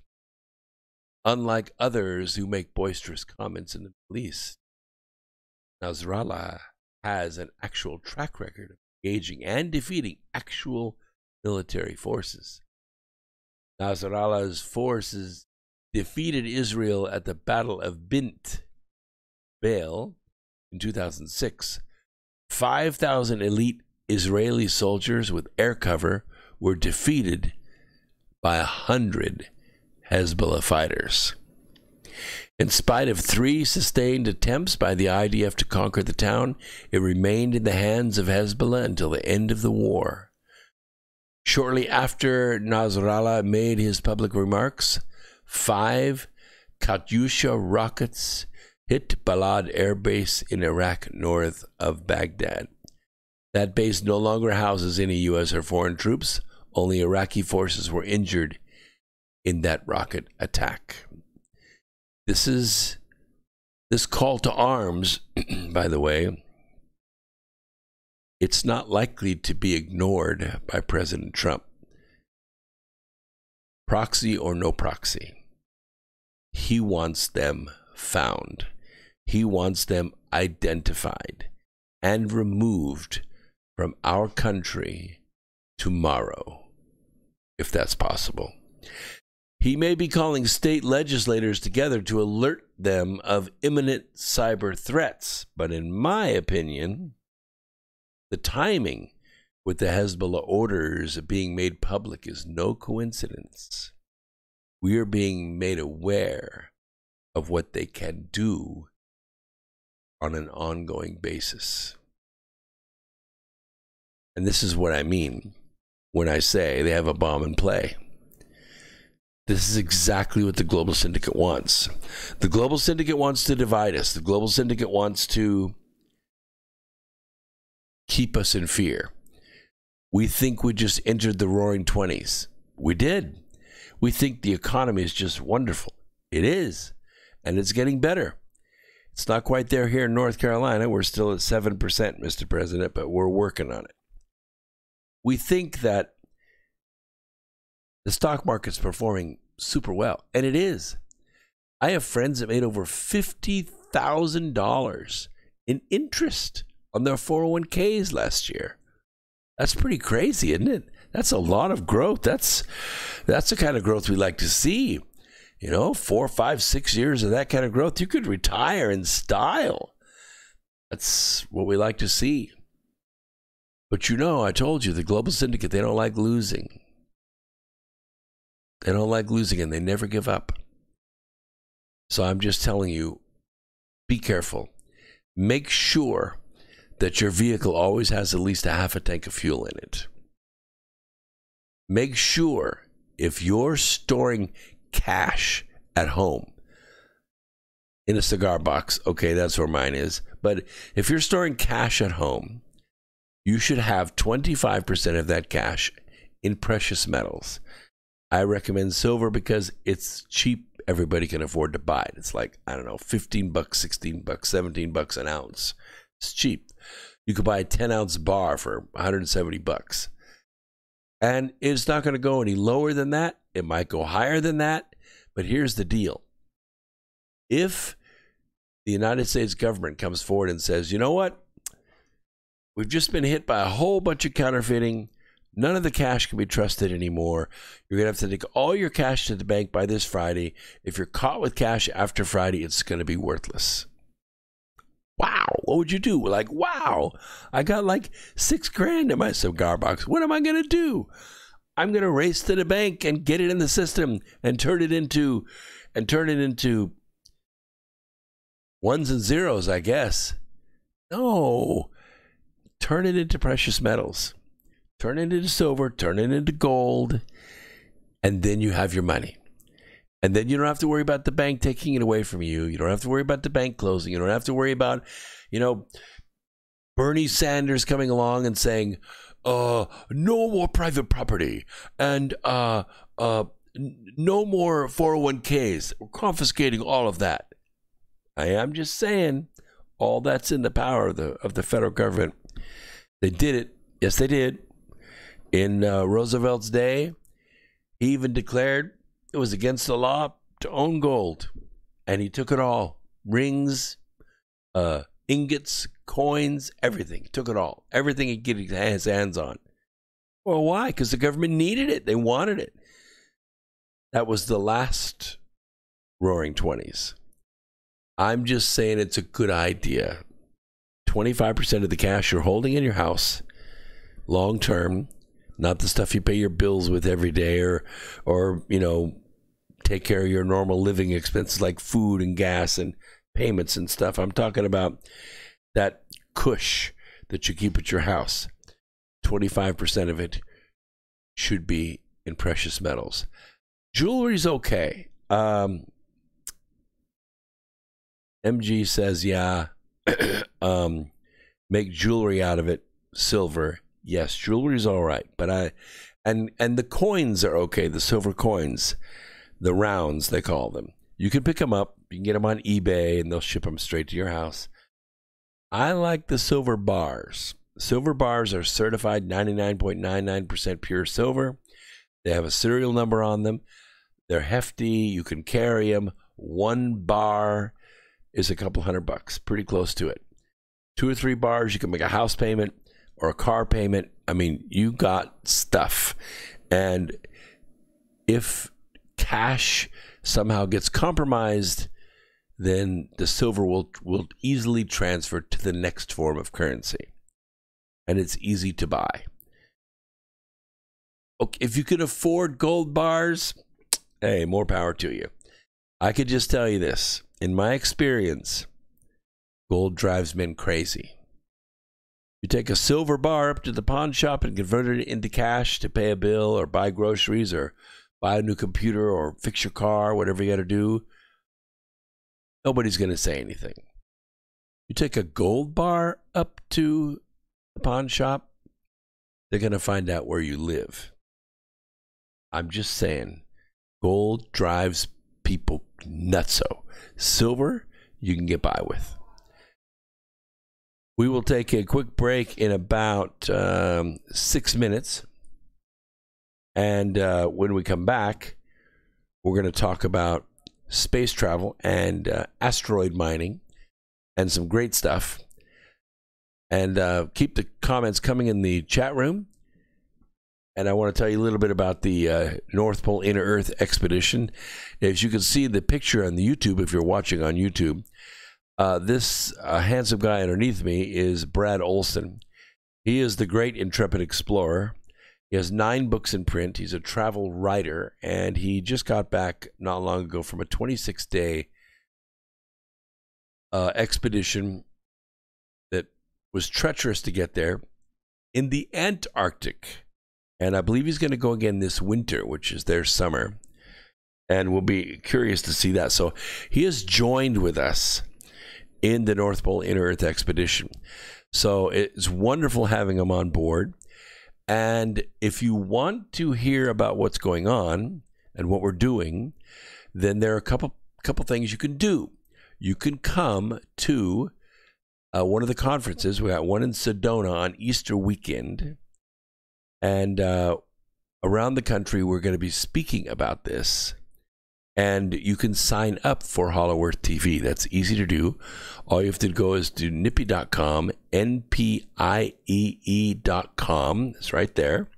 Unlike others who make boisterous comments in the Middle East, Nasrallah has an actual track record of engaging and defeating actual military forces. Nasrallah's forces defeated Israel at the Battle of Bint Baal in 2006. 5,000 elite Israeli soldiers with air cover were defeated by 100 Hezbollah fighters. In spite of 3 sustained attempts by the IDF to conquer the town, it remained in the hands of Hezbollah until the end of the war. Shortly after Nasrallah made his public remarks, 5 Katyusha rockets hit Balad Air Base in Iraq north of Baghdad. That base no longer houses any U.S. or foreign troops. Only Iraqi forces were injured in that rocket attack. This call to arms, by the way, it's not likely to be ignored by President Trump. Proxy or no proxy, he wants them found. He wants them identified and removed from our country tomorrow, if that's possible. He may be calling state legislators together to alert them of imminent cyber threats, but in my opinion, the timing with the Hezbollah orders being made public is no coincidence. We are being made aware of what they can do on an ongoing basis. And this is what I mean when I say they have a bomb in play. This is exactly what the global syndicate wants. The global syndicate wants to divide us. The global syndicate wants to keep us in fear. We think we just entered the roaring 20s. We did. We think the economy is just wonderful. It is. And it's getting better. It's not quite there here in North Carolina. We're still at 7%, Mr. President, but we're working on it. We think that the stock market's performing super well, and it is. I have friends that made over $50,000 in interest on their 401ks last year. That's pretty crazy, isn't it? That's a lot of growth. That's the kind of growth we like to see. 4, 5, 6 years of that kind of growth, you could retire in style. That's what we like to see. But I told you, the global syndicate, they don't like losing. They don't like losing, and they never give up. So I'm just telling you, be careful. Make sure that your vehicle always has at least a half a tank of fuel in it. Make sure if you're storing cash at home in a cigar box, okay, that's where mine is. But if you're storing cash at home, you should have 25% of that cash in precious metals. I recommend silver because it's cheap. Everybody can afford to buy it. It's like, $15, $16, $17 an ounce. It's cheap. You could buy a 10-ounce bar for $170. And it's not going to go any lower than that. It might go higher than that. But here's the deal. If the United States government comes forward and says, you know what? We've just been hit by a whole bunch of counterfeiting. None of the cash can be trusted anymore. You're going to have to take all your cash to the bank by this Friday. If you're caught with cash after Friday, it's going to be worthless. Wow. What would you do? Like, wow, I got like $6,000 in my cigar box. What am I going to do? I'm going to race to the bank and get it in the system and turn it into ones and zeros, I guess. No, turn it into precious metals. Turn it into silver, turn it into gold, and then you have your money. And then you don't have to worry about the bank taking it away from you. You don't have to worry about the bank closing. You don't have to worry about, Bernie Sanders coming along and saying, no more private property and no more 401ks. We're confiscating all of that. I am just saying, all that's in the power of the federal government. They did it. Yes, they did. In Roosevelt's day, he even declared it was against the law to own gold. And he took it all. Rings, ingots, coins, everything. He took it all. Everything he could get his hands on. Well, why? Because the government needed it. They wanted it. That was the last Roaring 20s. I'm just saying it's a good idea. 25% of the cash you're holding in your house, long term, not the stuff you pay your bills with every day or take care of your normal living expenses like food and gas and payments and stuff. I'm talking about that cush that you keep at your house. 25% of it should be in precious metals. Jewelry's okay. MG says, yeah, make jewelry out of it, silver. Yes, jewelry's all right, but and the coins are okay, the silver coins, the rounds they call them. You can pick them up, you can get them on eBay, and they'll ship them straight to your house. I like the silver bars. Silver bars are certified 99.99% pure silver. They have a serial number on them. They're hefty. You can carry them. One bar is a couple $100, pretty close to it. 2 or 3 bars, you can make a house payment or a car payment. I mean, you got stuff. And if cash somehow gets compromised, then the silver will easily transfer to the next form of currency. And it's easy to buy. Okay, if you can afford gold bars, hey, more power to you. I could just tell you this. In my experience, gold drives men crazy. You take a silver bar up to the pawn shop and convert it into cash to pay a bill or buy groceries or buy a new computer or fix your car, whatever you got to do. Nobody's going to say anything. You take a gold bar up to the pawn shop, they're going to find out where you live. I'm just saying, gold drives people nutso. Silver, you can get by with. We will take a quick break in about 6 minutes. And when we come back, we're going to talk about space travel and asteroid mining and some great stuff. And keep the comments coming in the chat room. And I want to tell you a little bit about the North Pole Inner Earth expedition. As you can see the picture on the YouTube, if you're watching on YouTube, this handsome guy underneath me is Brad Olson. He is the great intrepid explorer. He has 9 books in print. He's a travel writer, and he just got back not long ago from a 26-day expedition that was treacherous to get there in the Antarctic. And I believe he's going to go again this winter, which is their summer. And we'll be curious to see that. So he has joined with us in the North Pole Inner Earth expedition. So it's wonderful having him on board. And if you want to hear about what's going on and what we're doing, then there are a couple things you can do. You can come to one of the conferences. We got one in Sedona on Easter weekend. And around the country, we're going to be speaking about this. And you can sign up for Hollow Earth TV. That's easy to do. All you have to go is to nippy.com, NPIEE.com. It's right there.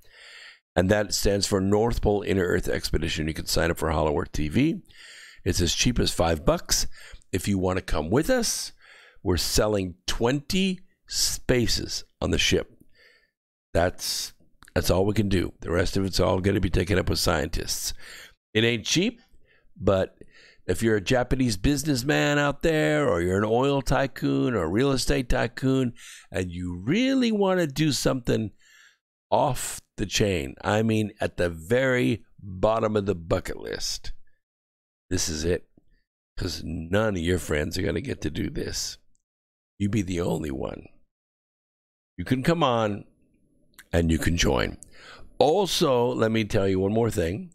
And that stands for North Pole Inner Earth Expedition. You can sign up for Hollow Earth TV. It's as cheap as $5. If you want to come with us, we're selling 20 spaces on the ship. That's That's all we can do. The rest of it's all going to be taken up with scientists. It ain't cheap, but if you're a Japanese businessman out there, or you're an oil tycoon or a real estate tycoon, and you really want to do something off the chain, I mean at the very bottom of the bucket list, this is it. Because none of your friends are going to get to do this. You be the only one. You can come on and you can join. Also, let me tell you one more thing.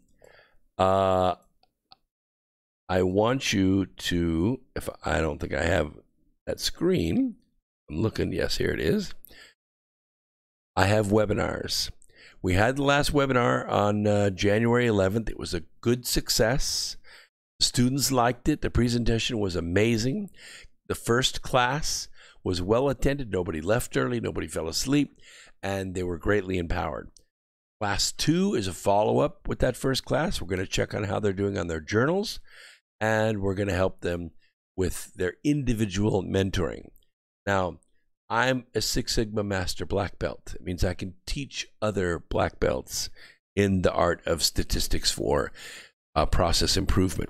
I want you to, if I don't think I have that screen, I'm looking, yes, here it is. I have webinars. We had the last webinar on January 11th. It was a good success. Students liked it. The presentation was amazing. The first class was well attended. Nobody left early. Nobody fell asleep. And they were greatly empowered. Class 2 is a follow-up with that first class. We're going to check on how they're doing on their journals. And we're going to help them with their individual mentoring. Now, I'm a Six Sigma Master Black Belt. It means I can teach other Black Belts in the art of statistics for process improvement.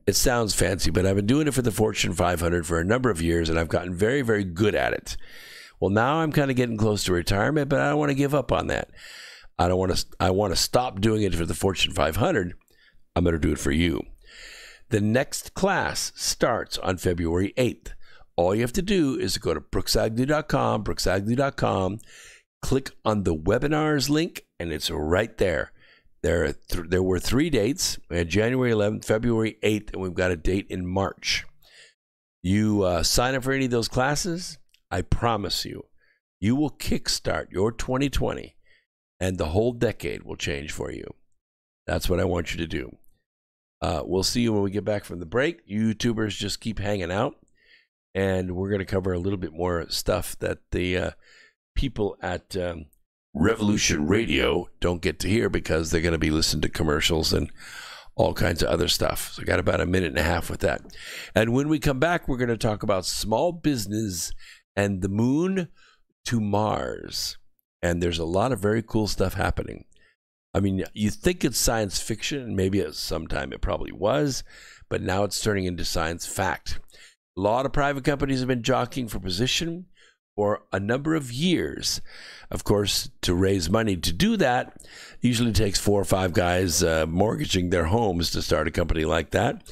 It sounds fancy, but I've been doing it for the Fortune 500 for a number of years, and I've gotten very, very good at it. Well, now I'm kind of getting close to retirement, but I don't want to give up on that. I want to stop doing it for the Fortune 500. I'm going to do it for you. The next class starts on February 8th. All you have to do is go to brooksagnew.com, click on the webinars link, and it's right there. There were 3 dates. We had January 11th, February 8th, and we've got a date in March. You sign up for any of those classes, I promise you, you will kickstart your 2020, and the whole decade will change for you. That's what I want you to do. We'll see you when we get back from the break. YouTubers, just keep hanging out, and we're going to cover a little bit more stuff that the people at Revolution Radio don't get to hear because they're going to be listening to commercials and all kinds of other stuff. So I got about a minute and a half with that. And when we come back, we're going to talk about small business and the moon to Mars. And there's a lot of very cool stuff happening. I mean, you think it's science fiction, and maybe at some time it probably was, but now it's turning into science fact. A lot of private companies have been jockeying for position for a number of years. Of course, to raise money to do that usually takes 4 or 5 guys mortgaging their homes to start a company like that.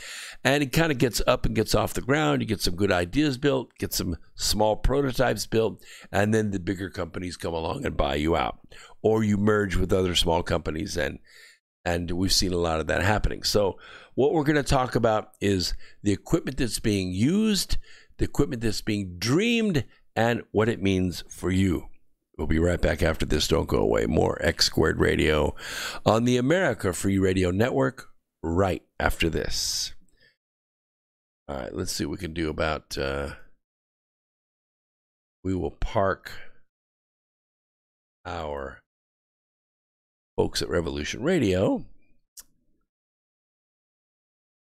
And it kind of gets up and gets off the ground. You get some good ideas built, get some small prototypes built, and then the bigger companies come along and buy you out. Or you merge with other small companies, and we've seen a lot of that happening. So what we're going to talk about is the equipment that's being used, the equipment that's being dreamed, and what it means for you. We'll be right back after this. Don't go away. More X Squared Radio on the America Free Radio Network right after this. All right, let's see what we can do about, we will park our folks at Revolution Radio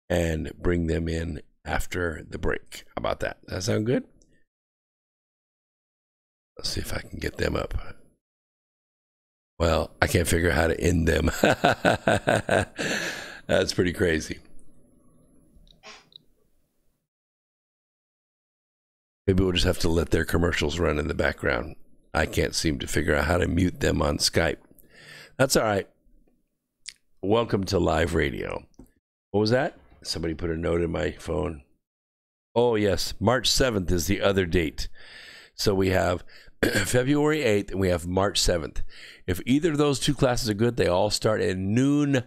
and bring them in after the break. How about that? Does that sound good? Let's see if I can get them up. Well, I can't figure out how to end them. That's pretty crazy. Maybe we'll just have to let their commercials run in the background. I can't seem to figure out how to mute them on Skype. That's all right. Welcome to live radio. What was that? Somebody put a note in my phone. Oh, yes. March 7th is the other date. So we have February 8th and we have March 7th. If either of those 2 classes are good, they all start at noon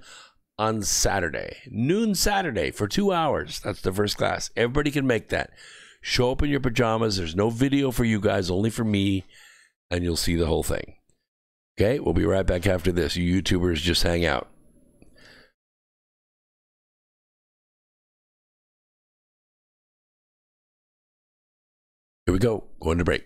on Saturday. Noon Saturday for 2 hours. That's the first class. Everybody can make that. Show up in your pajamas. There's no video for you guys, only for me, and you'll see the whole thing. Okay, we'll be right back after this. You YouTubers just hang out. Here we go. Going to break.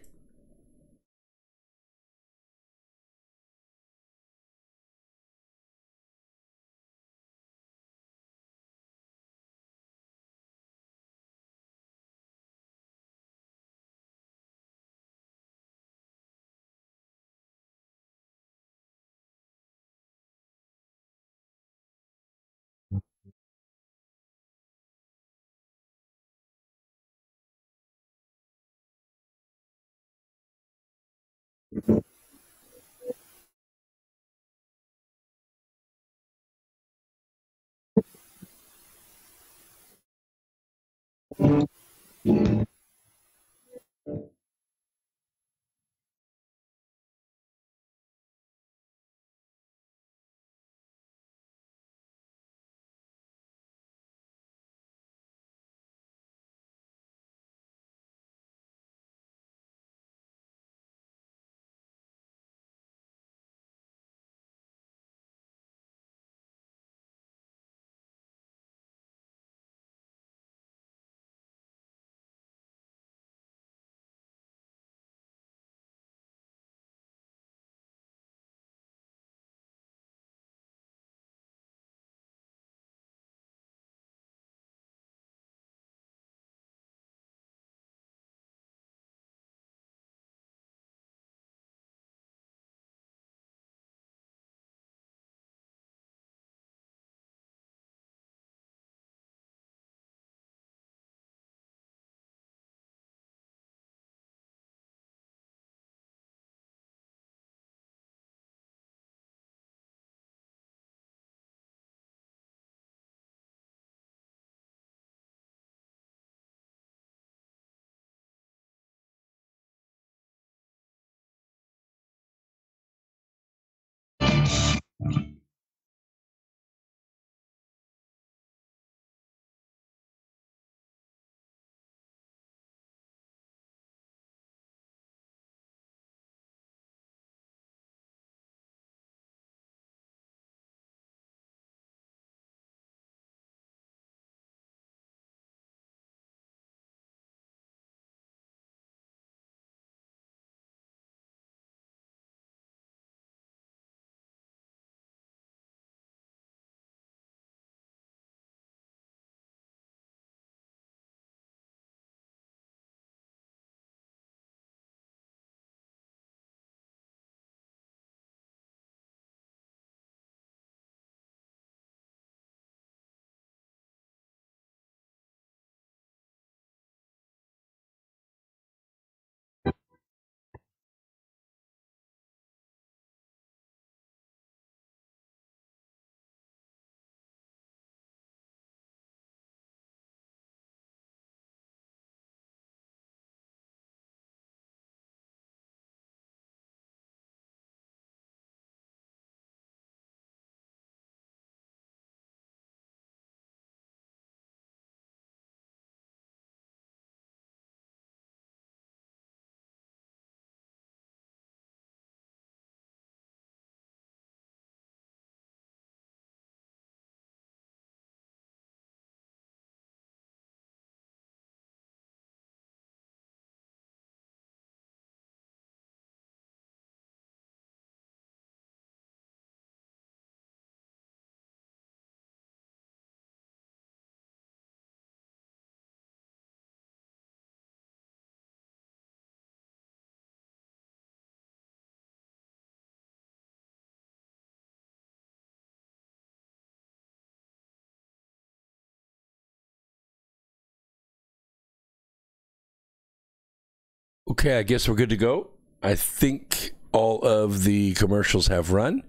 Okay, I guess we're good to go. I think all of the commercials have run.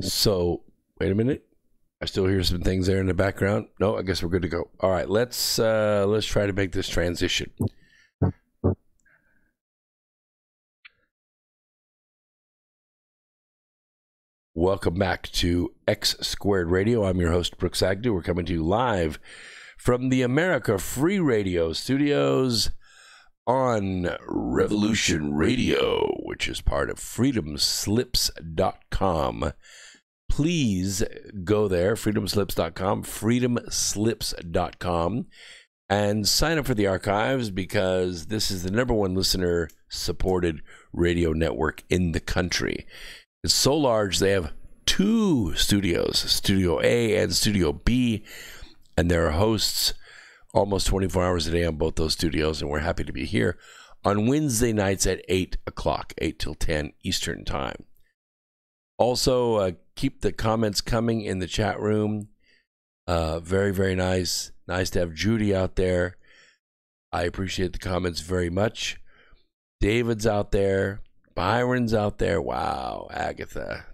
So, wait a minute. I still hear some things there in the background. No, I guess we're good to go. All right, let's try to make this transition. Welcome back to X Squared Radio. I'm your host, Brooks Agnew. We're coming to you live from the America Free Radio studios on Revolution Radio, which is part of freedomslips.com. Please go there, freedomslips.com, freedomslips.com, and sign up for the archives because this is the #1 listener-supported radio network in the country. It's so large, they have 2 studios, Studio A and Studio B, and there are hosts almost 24 hours a day on both those studios, and we're happy to be here on Wednesday nights at 8 o'clock, 8 till 10 Eastern Time. Also, keep the comments coming in the chat room. Very, very nice. Nice to have Judy out there. I appreciate the comments very much. David's out there. Byron's out there. Wow, Agatha.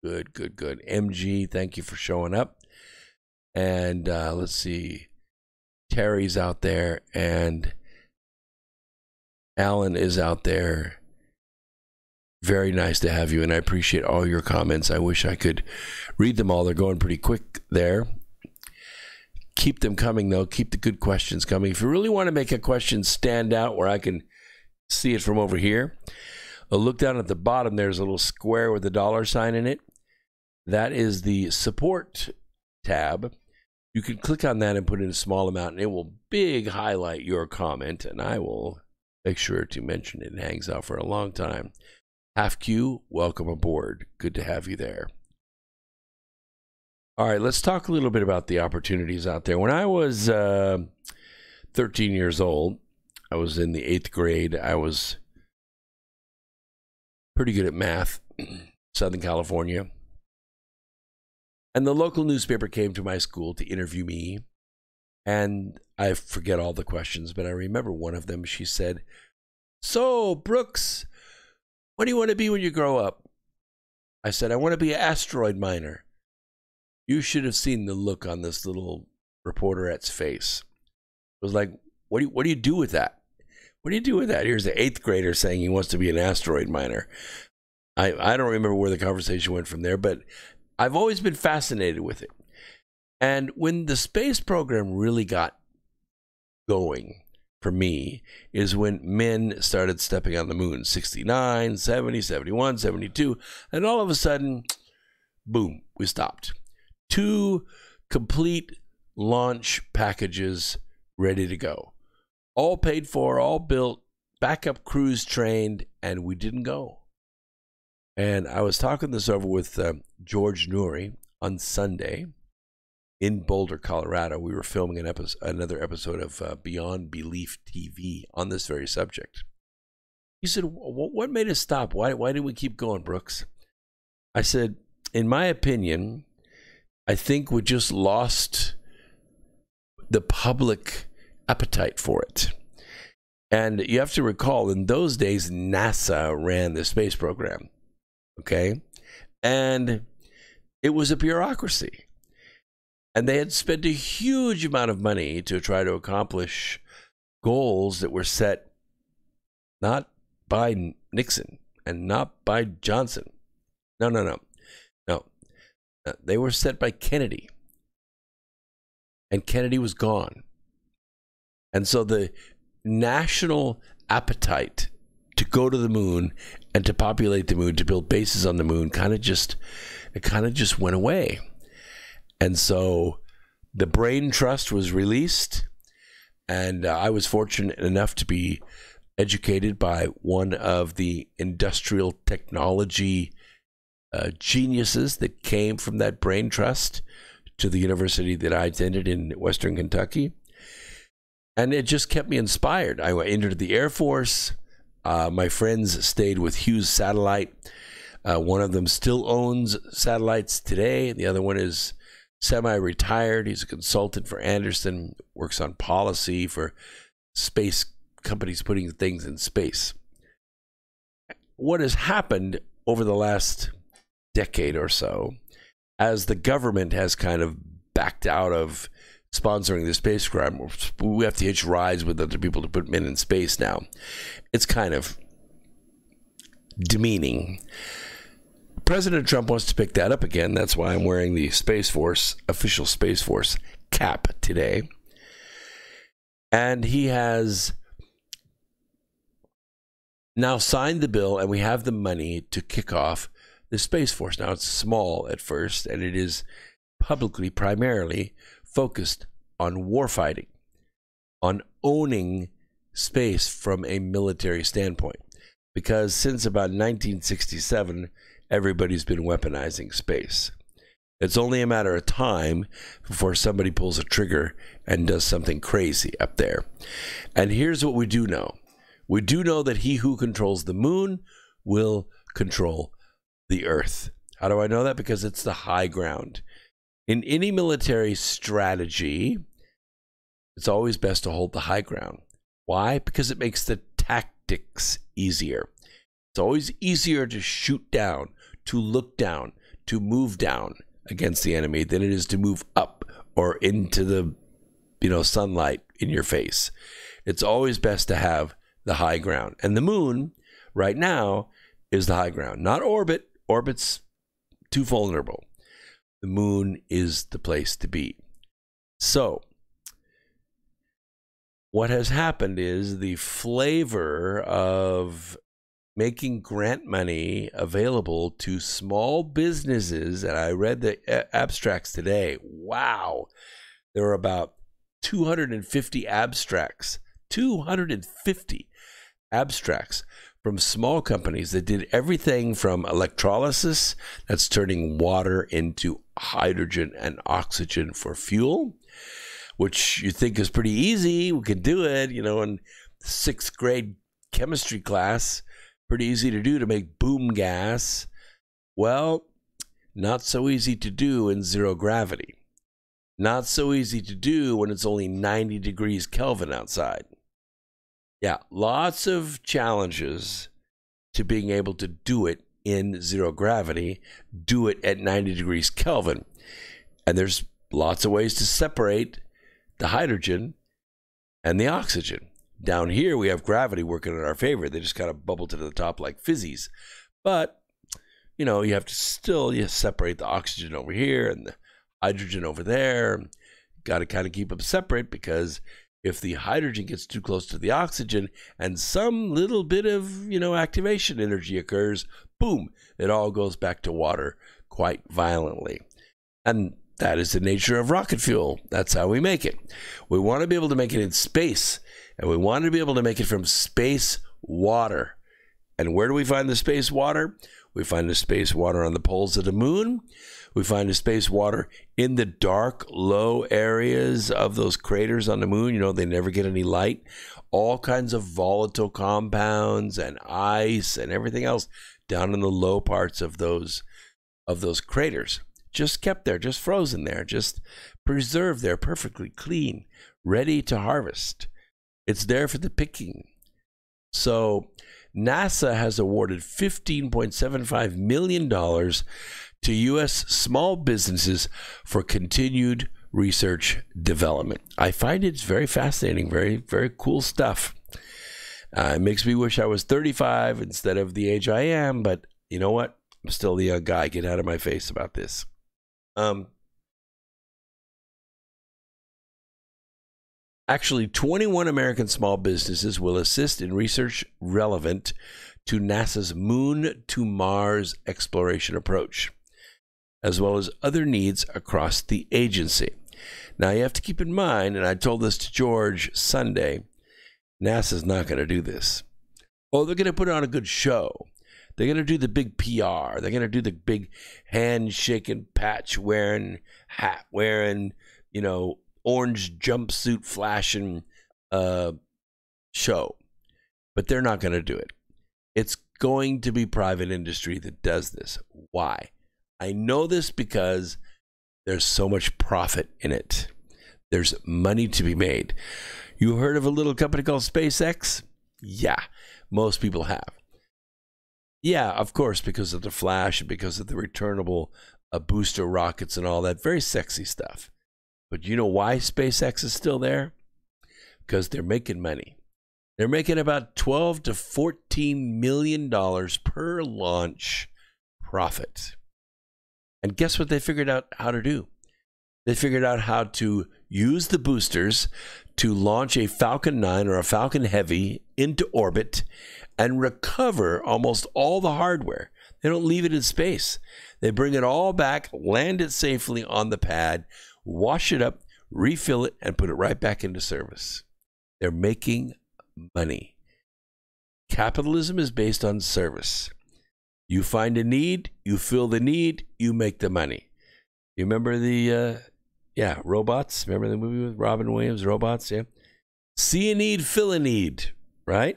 Good, good, good. MG, thank you for showing up. And let's see. Terry's out there, and Alan is out there. Very nice to have you, and I appreciate all your comments. I wish I could read them all. They're going pretty quick there. Keep them coming, though. Keep the good questions coming. If you really want to make a question stand out where I can see it from over here, look down at the bottom. There's a little square with a $sign in it. That is the support tab. You can click on that and put in a small amount, and it will big highlight your comment, and I will make sure to mention it. It hangs out for a long time. Half Q, welcome aboard. Good to have you there. All right, let's talk a little bit about the opportunities out there. When I was 13 years old, I was in the 8th grade. I was pretty good at math, Southern California. And the local newspaper came to my school to interview me. And I forget all the questions, but I remember one of them. She said, "So, Brooks, what do you want to be when you grow up?" I said, "I want to be an asteroid miner." You should have seen the look on this little reporterette's face. It was like, what do you do with that? What do you do with that? Here's the 8th grader saying he wants to be an asteroid miner. I don't remember where the conversation went from there, but I've always been fascinated with it. And when the space program really got going for me is when men started stepping on the moon, 69, 70, 71, 72, and all of a sudden, boom, we stopped. 2 complete launch packages ready to go. All paid for, all built, backup crews trained, and we didn't go. And I was talking this over with George Nuri on Sunday in Boulder, Colorado. We were filming another episode of Beyond Belief TV on this very subject. He said, "What made us stop? Why didn't we keep going, Brooks?" I said, "In my opinion, I think we just lost the public appetite for it." And you have to recall, in those days, NASA ran the space program, okay? And it was a bureaucracy. And they had spent a huge amount of money to try to accomplish goals that were set not by Nixon and not by Johnson. No. They were set by Kennedy. And Kennedy was gone. And so the national appetite to go to the moon and to populate the moon, to build bases on the moon, kind of just went away. And so the Brain Trust was released, and I was fortunate enough to be educated by one of the industrial technology geniuses that came from that Brain Trust to the university that I attended in Western Kentucky. And it just kept me inspired. I entered the Air Force. My friends stayed with Hughes Satellite. One of them still owns satellites today. The other one is semi-retired. He's a consultant for Anderson, works on policy for space companies putting things in space. What has happened over the last decade or so, as the government has kind of backed out of sponsoring the space program, we have to hitch rides with other people to put men in space now. It's kind of demeaning. President Trump wants to pick that up again. That's why I'm wearing the Space Force, official Space Force cap today. And he has now signed the bill, and we have the money to kick off the Space Force. Now, it's small at first, and it is publicly primarily focused on warfighting, on owning space from a military standpoint. Because since about 1967, everybody's been weaponizing space. It's only a matter of time before somebody pulls a trigger and does something crazy up there. And here's what we do know. We do know that he who controls the moon will control the earth. How do I know that? Because it's the high ground. In any military strategy, it's always best to hold the high ground. Why? Because it makes the tactics easier. It's always easier to shoot down, to look down, to move down against the enemy than it is to move up or into the, sunlight in your face. It's always best to have the high ground. And the moon right now is the high ground, not orbit. Orbit's too vulnerable. The moon is the place to be. So what has happened is the flavor of making grant money available to small businesses, and I read the abstracts today. Wow. There are about 250 abstracts, 250 abstracts from small companies that did everything from electrolysis, that's turning water into hydrogen and oxygen for fuel, which you think is pretty easy. We can do it, in sixth grade chemistry class. Pretty easy to do, to make boom gas. Well, not so easy to do in zero gravity. Not so easy to do when it's only 90 degrees Kelvin outside. Yeah, lots of challenges to being able to do it in zero gravity, do it at 90 degrees Kelvin. And there's lots of ways to separate the hydrogen and the oxygen. Down here, we have gravity working in our favor. They just kind of bubble to the top like fizzies. But, you have to still separate the oxygen over here and the hydrogen over there. Got to kind of keep them separate, because if the hydrogen gets too close to the oxygen and some little bit of, activation energy occurs, boom, it all goes back to water quite violently. And that is the nature of rocket fuel. That's how we make it. We want to be able to make it in space, and we want to be able to make it from space water. And where do we find the space water? We find the space water on the poles of the moon. We find the space water in the dark, low areas of those craters on the moon. They never get any light. All kinds of volatile compounds and ice and everything else down in the low parts of those craters. Just kept there, just frozen there, just preserved there, perfectly clean, ready to harvest. It's there for the picking. So NASA has awarded $15.75 million to U.S. small businesses for continued research development. I find it's very fascinating, very, very cool stuff. It makes me wish I was 35 instead of the age I am, but you know what? I'm still the young guy. Get out of my face about this. Actually, 21 American small businesses will assist in research relevant to NASA's Moon to Mars exploration approach, as well as other needs across the agency. Now, you have to keep in mind, and I told this to George Sunday, NASA's not going to do this. Oh, they're going to put on a good show. They're going to do the big PR. They're going to do the big handshaking, patch-wearing, hat-wearing, orange jumpsuit flashing show. But they're not going to do it. It's going to be private industry that does this. Why? I know this because there's so much profit in it. There's money to be made. You heard of a little company called SpaceX? Yeah, most people have. Yeah, of course, because of the flash and because of the returnable booster rockets and all that very sexy stuff. But you know why SpaceX is still there? Because they're making money. They're making about $12 to $14 million per launch profit. And guess what they figured out how to do? They figured out how to use the boosters to launch a Falcon 9 or a Falcon Heavy into orbit and recover almost all the hardware. They don't leave it in space. They bring it all back, land it safely on the pad, wash it up, refill it, and put it right back into service. They're making money. Capitalism is based on service. You find a need, you fill the need, you make the money. You remember the, Robots? Remember the movie with Robin Williams, Robots? Yeah. See a need, fill a need, right?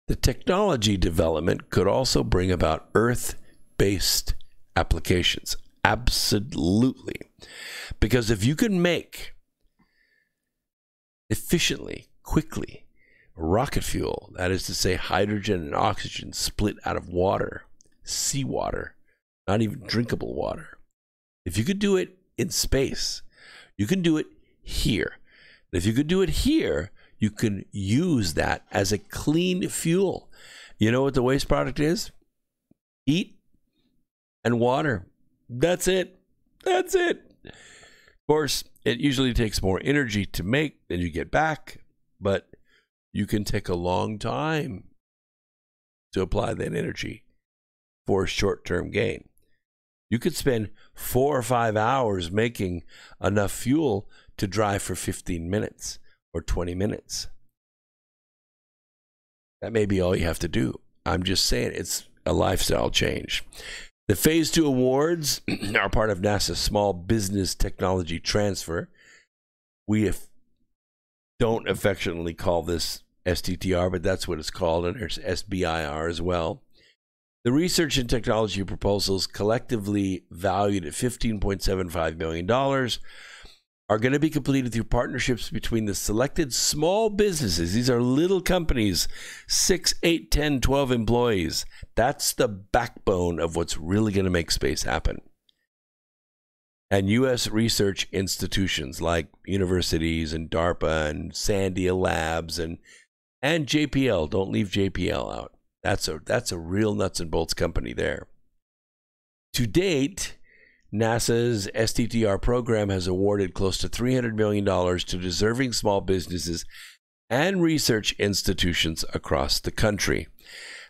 The technology development could also bring about Earth-based applications. Absolutely. Because if you can make efficiently, quickly, rocket fuel. That is to say, hydrogen and oxygen split out of water, seawater, not even drinkable water. If you could do it in space, you can do it here. If you could do it here, you can use that as a clean fuel. You know what the waste product is? Heat and water. That's it. That's it. Of course, it usually takes more energy to make than you get back, but you can take a long time to apply that energy for short-term gain. You could spend 4 or 5 hours making enough fuel to drive for 15 minutes or 20 minutes. That may be all you have to do. I'm just saying it's a lifestyle change. The Phase 2 awards are part of NASA's Small Business Technology Transfer. We don't affectionately call this STTR, but that's what it's called, and there's SBIR as well. The research and technology proposals, collectively valued at $15.75 million, are going to be completed through partnerships between the selected small businesses. These are little companies, 6, 8, 10, 12 employees. That's the backbone of what's really going to make space happen. And U.S. research institutions like universities and DARPA and Sandia Labs and JPL. Don't leave JPL out. That's a real nuts and bolts company there. To date, NASA's STTR program has awarded close to $300 million to deserving small businesses and research institutions across the country.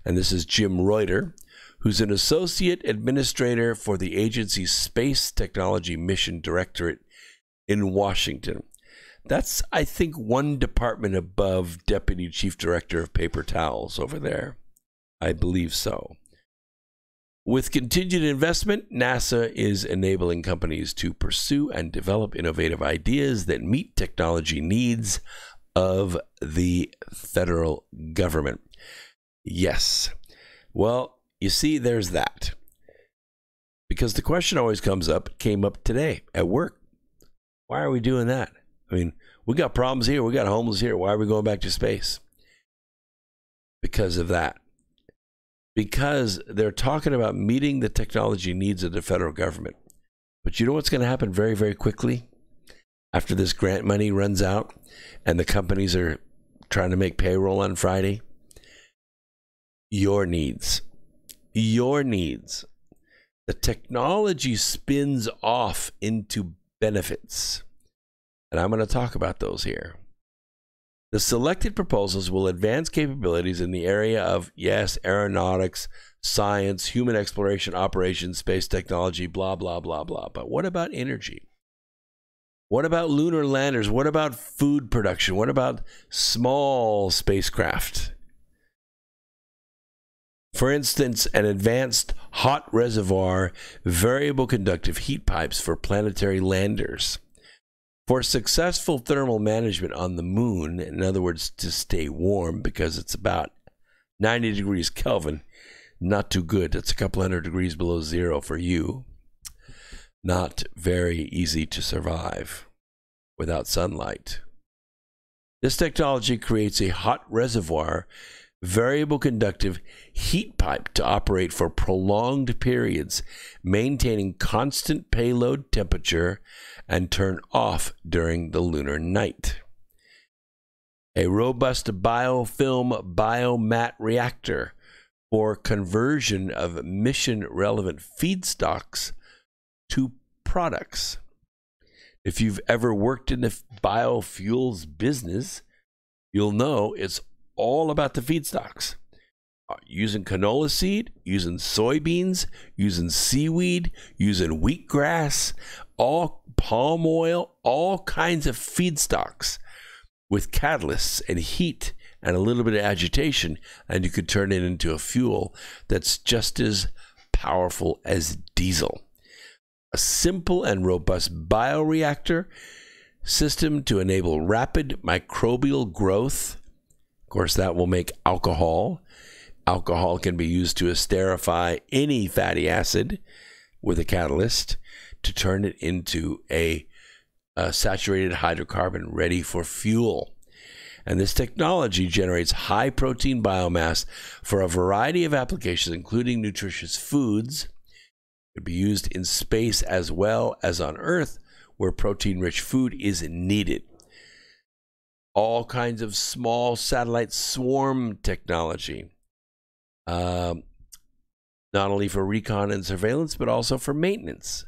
And this is Jim Reuter, who's an associate administrator for the agency's Space Technology Mission Directorate in Washington. That's, I think, one department above Deputy Chief Director of Paper Towels over there. I believe so. With continued investment, NASA is enabling companies to pursue and develop innovative ideas that meet technology needs of the federal government. Yes. Well, you see, there's that. Because the question always came up today at work. Why are we doing that? I mean, we got problems here. We got homeless here. Why are we going back to space? Because of that. Because they're talking about meeting the technology needs of the federal government. But you know what's going to happen very, very quickly after this grant money runs out and the companies are trying to make payroll on Friday? Your needs. Your needs. The technology spins off into benefits. And I'm going to talk about those here. The selected proposals will advance capabilities in the area of, yes, aeronautics, science, human exploration, operations, space technology, blah, blah, blah, blah. But what about energy? What about lunar landers? What about food production? What about small spacecraft? For instance, an advanced hot reservoir, variable conductive heat pipes for planetary landers. For successful thermal management on the moon, in other words, to stay warm because it's about 90 degrees Kelvin, not too good. It's a couple hundred degrees below zero for you. Not very easy to survive without sunlight. This technology creates a hot reservoir, variable conductive heat pipe to operate for prolonged periods, maintaining constant payload temperature and turn off during the lunar night. A robust biofilm biomat reactor for conversion of mission-relevant feedstocks to products. If you've ever worked in the biofuels business, you'll know it's all about the feedstocks. Using canola seed, using soybeans, using seaweed, using wheatgrass, all palm oil, all kinds of feedstocks with catalysts and heat and a little bit of agitation, and you could turn it into a fuel that's just as powerful as diesel. A simple and robust bioreactor system to enable rapid microbial growth. Of course, that will make alcohol. Alcohol can be used to esterify any fatty acid with a catalyst to turn it into a saturated hydrocarbon ready for fuel. And this technology generates high protein biomass for a variety of applications, including nutritious foods. It could be used in space as well as on Earth, where protein-rich food is needed. All kinds of small satellite swarm technology, not only for recon and surveillance, but also for maintenance.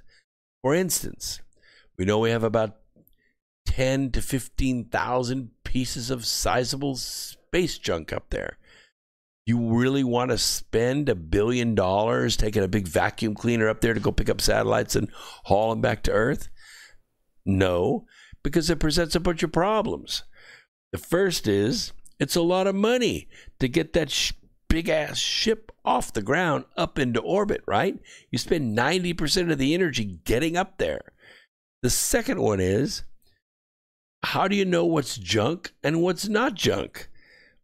For instance, we know we have about 10 to 15,000 pieces of sizable space junk up there. You really want to spend $1 billion taking a big vacuum cleaner up there to go pick up satellites and haul them back to Earth? No, because it presents a bunch of problems. The first is, it's a lot of money to get that big-ass ship off the ground up into orbit, right? You spend 90% of the energy getting up there. The second one is, how do you know what's junk and what's not junk?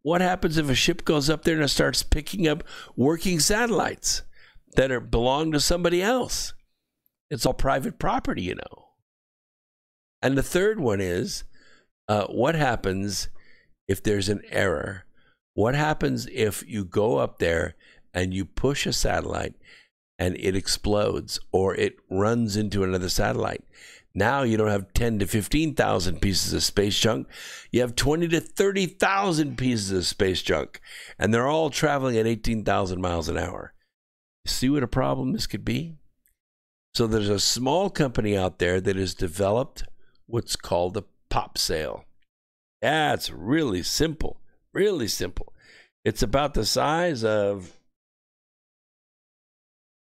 What happens if a ship goes up there and it starts picking up working satellites that belong to somebody else? It's all private property, you know. And the third one is, what happens if there's an error? What happens if you go up there and you push a satellite and it explodes or it runs into another satellite? Now you don't have 10 to 15,000 pieces of space junk. You have 20 to 30,000 pieces of space junk, and they're all traveling at 18,000 miles an hour. You see what a problem this could be? So there's a small company out there that has developed what's called a pop sail. Yeah, it's really simple, really simple. It's about the size of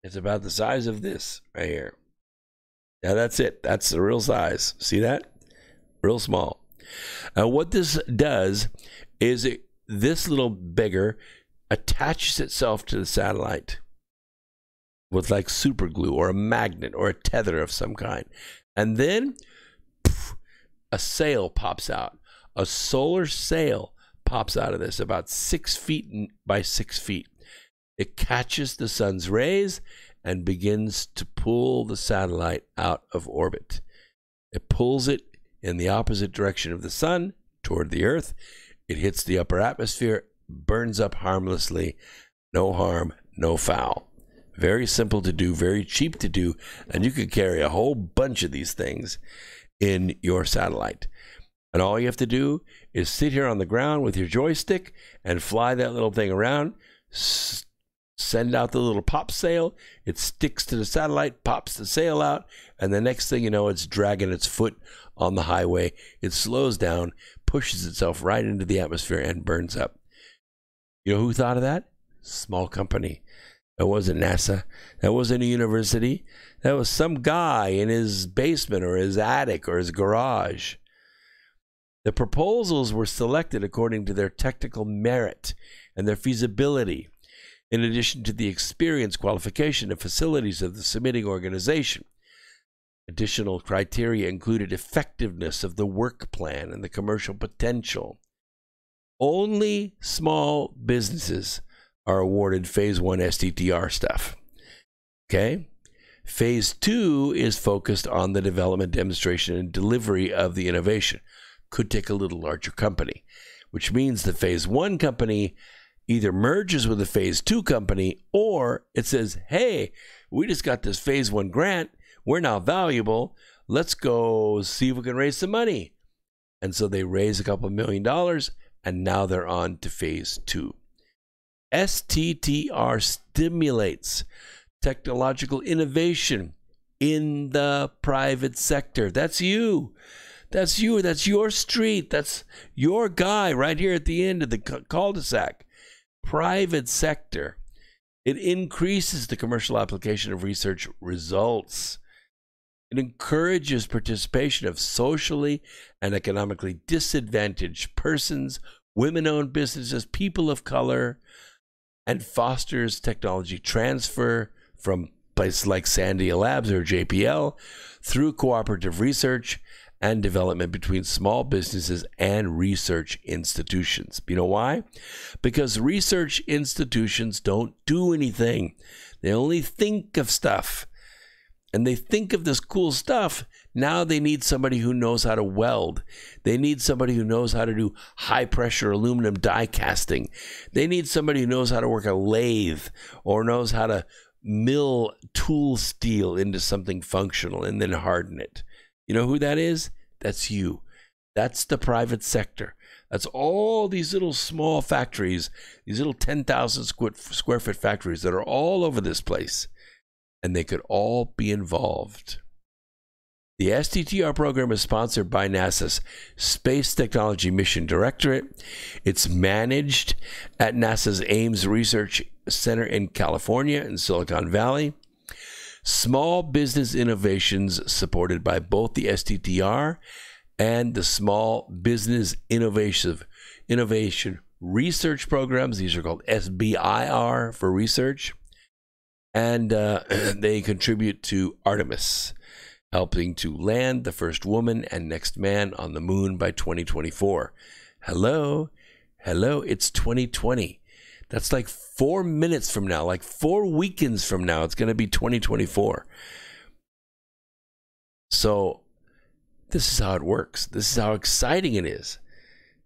this right here. Yeah, that's it. That's the real size. See that? Real small. What this does is this little beggar attaches itself to the satellite with like super glue or a magnet or a tether of some kind. And then a sail pops out. A solar sail pops out of this about 6 feet by 6 feet. It catches the sun's rays and begins to pull the satellite out of orbit. It pulls it in the opposite direction of the sun, toward the Earth. It hits the upper atmosphere, burns up harmlessly, no harm, no foul. Very simple to do, very cheap to do, and you could carry a whole bunch of these things in your satellite. And all you have to do is sit here on the ground with your joystick and fly that little thing around, send out the little pop sail, it sticks to the satellite, pops the sail out, and the next thing you know, it's dragging its foot on the highway. It slows down, pushes itself right into the atmosphere, and burns up. You know who thought of that? Small company. That wasn't NASA. That wasn't a university. That was some guy in his basement or his attic or his garage. The proposals were selected according to their technical merit and their feasibility, in addition to the experience, qualification, and facilities of the submitting organization. Additional criteria included effectiveness of the work plan and the commercial potential. Only small businesses are awarded Phase 1 STTR stuff. Okay? Phase 2 is focused on the development, demonstration, and delivery of the innovation. Could take a little larger company, which means the Phase 1 company either merges with a Phase 2 company, or it says, hey, we just got this Phase 1 grant. We're now valuable. Let's go see if we can raise some money. And so they raise a couple $1 million, and now they're on to Phase 2. STTR stimulates technological innovation in the private sector. That's you. That's you. That's your street. That's your guy right here at the end of the cul-de-sac. Private sector. It increases the commercial application of research results. It encourages participation of socially and economically disadvantaged persons, women-owned businesses, people of color, and fosters technology transfer from places like Sandia Labs or JPL through cooperative research and development between small businesses and research institutions. You know why? Because research institutions don't do anything. They only think of stuff. and they think of this cool stuff. Now they need somebody who knows how to weld. They need somebody who knows how to do high pressure aluminum die casting. They need somebody who knows how to work a lathe or knows how to mill tool steel into something functional and then harden it. You know who that is? That's you. That's the private sector. That's all these little small factories, these little 10,000 square foot factories that are all over this place. And they could all be involved. The STTR program is sponsored by NASA's Space Technology Mission Directorate. It's managed at NASA's Ames Research Center in California, in Silicon Valley. Small business innovations supported by both the STTR and the Small Business Innovation Research Programs. These are called SBIR for research. And they contribute to Artemis, helping to land the first woman and next man on the moon by 2024. Hello, it's 2020. That's like 4 minutes from now, like 4 weekends from now. It's going to be 2024. So this is how it works. This is how exciting it is.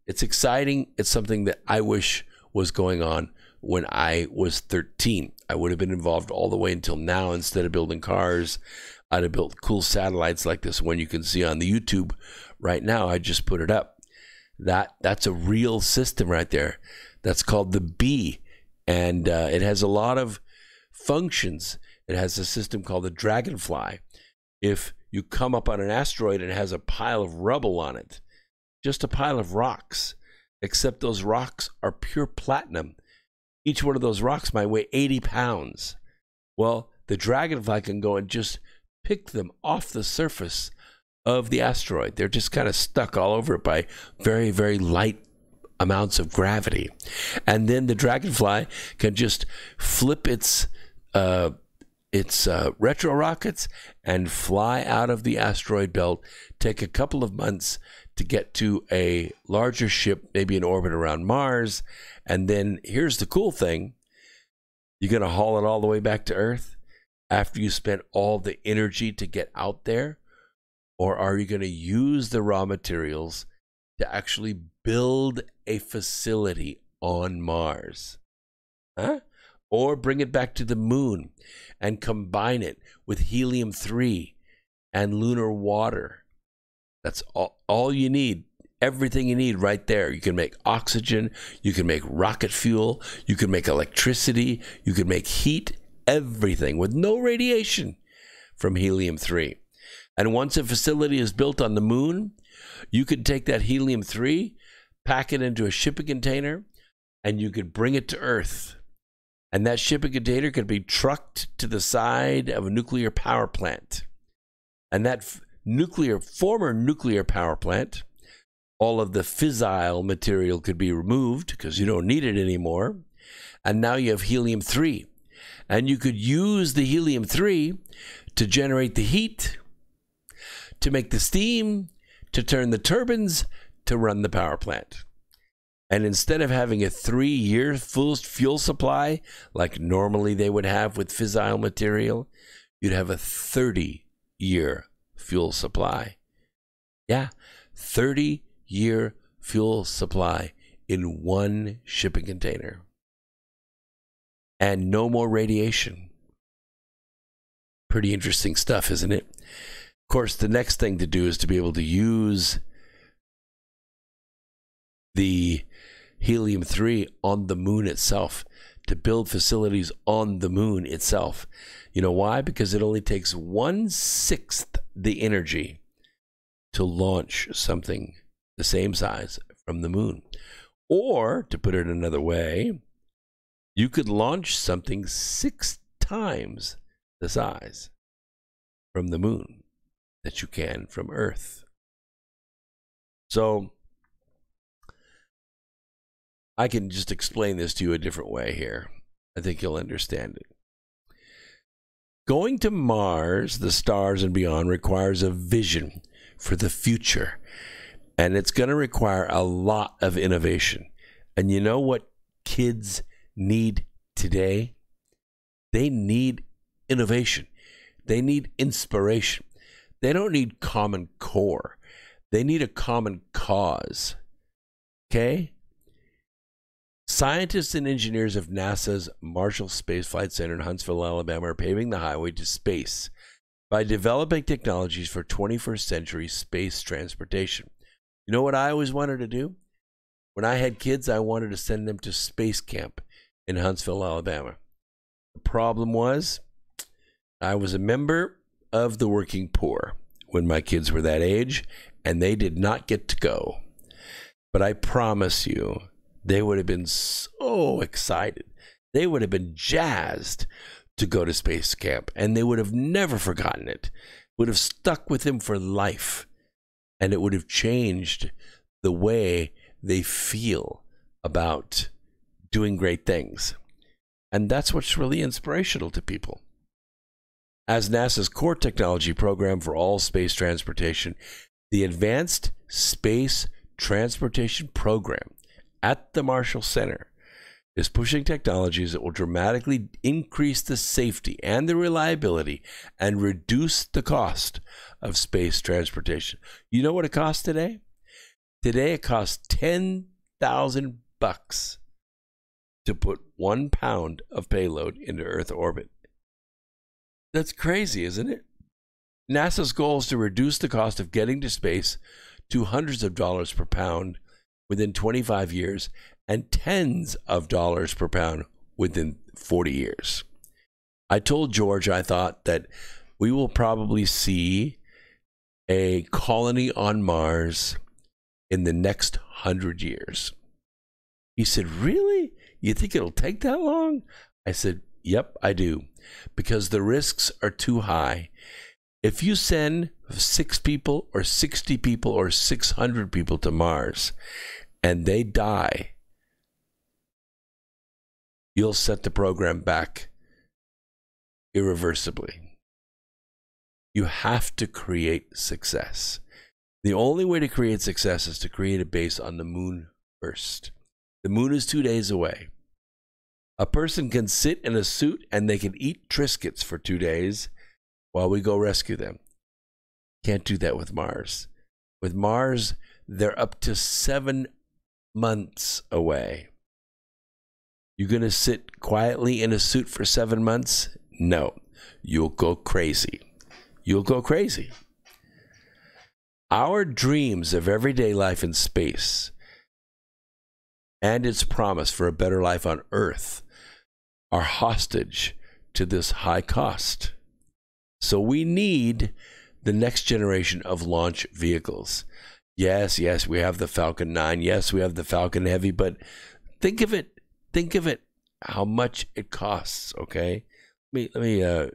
It's exciting. It's something that I wish was going on when I was 13. I would have been involved all the way until now. Instead of building cars, I'd have built cool satellites like this one you can see on the YouTube right now. I just put it up. That's a real system right there. That's called the B, and it has a lot of functions. It has a system called the Dragonfly. If you come up on an asteroid and it has a pile of rubble on it, just a pile of rocks, except those rocks are pure platinum. Each one of those rocks might weigh 80 pounds. Well, the Dragonfly can go and just pick them off the surface of the asteroid. They're just kind of stuck all over it by very, very light amounts of gravity. And then the Dragonfly can just flip its retro rockets and fly out of the asteroid belt, take a couple of months to get to a larger ship, maybe in orbit around Mars. And then here's the cool thing. You're going to haul it all the way back to Earth after you spent all the energy to get out there? Or are you going to use the raw materials to actually build a facility on Mars? Huh? Or bring it back to the moon and combine it with helium-3 and lunar water. That's all you need. Everything you need right there. You can make oxygen. You can make rocket fuel. You can make electricity. You can make heat. Everything with no radiation from helium-3. And once a facility is built on the moon, you could take that helium-3, pack it into a shipping container, and you could bring it to Earth. And that shipping container could be trucked to the side of a nuclear power plant. And that former nuclear power plant, all of the fissile material could be removed because you don't need it anymore. And now you have helium-3. And you could use the helium-3 to generate the heat, to make the steam, to turn the turbines, to run the power plant. And instead of having a 3-year full fuel supply, like normally they would have with fissile material, you'd have a 30-year fuel supply. Yeah, 30-year fuel supply in one shipping container. And no more radiation. Pretty interesting stuff, isn't it? Of course, the next thing to do is to be able to use the helium-3 on the moon itself, to build facilities on the moon itself. You know why? Because it only takes 1/6 the energy to launch something the same size from the moon. Or, to put it another way, you could launch something 6 times the size from the moon that you can from Earth. So, I can just explain this to you a different way here. I think you'll understand it. Going to Mars, the stars and beyond requires a vision for the future. And it's going to require a lot of innovation. And you know what kids need today? They need innovation. They need inspiration. They don't need common core. They need a common cause. Okay? Scientists and engineers of NASA's Marshall Space Flight Center in Huntsville, Alabama, are paving the highway to space by developing technologies for 21st century space transportation. You know what I always wanted to do? When I had kids, I wanted to send them to space camp in Huntsville, Alabama. The problem was, I was a member of the working poor when my kids were that age, and they did not get to go. But I promise you, they would have been so excited. They would have been jazzed to go to space camp, and they would have never forgotten it. Would have stuck with them for life, and it would have changed the way they feel about doing great things. And that's what's really inspirational to people. As NASA's core technology program for all space transportation, the Advanced Space Transportation Program at the Marshall Center is pushing technologies that will dramatically increase the safety and the reliability and reduce the cost of space transportation. You know what it costs today? Today it costs $10,000 to put 1 pound of payload into Earth orbit. That's crazy, isn't it? NASA's goal is to reduce the cost of getting to space to hundreds of dollars per pound within 25 years and tens of dollars per pound within 40 years. I told George I thought that we will probably see a colony on Mars in the next 100 years. He said, really? You think it'll take that long? I said, yep, I do. Because the risks are too high. If you send 6 people or 60 people or 600 people to Mars and they die, you'll set the program back irreversibly. You have to create success. The only way to create success is to create a base on the moon first. The moon is 2 days away. A person can sit in a suit and they can eat Triscuits for 2 days while we go rescue them. Can't do that with Mars. With Mars, they're up to 7 months away. You gonna sit quietly in a suit for 7 months? No, you'll go crazy. You'll go crazy. Our dreams of everyday life in space and its promise for a better life on Earth are hostage to this high cost. So we need the next generation of launch vehicles. Yes, we have the Falcon 9. Yes, we have the Falcon Heavy, but think of it, how much it costs, okay? Let me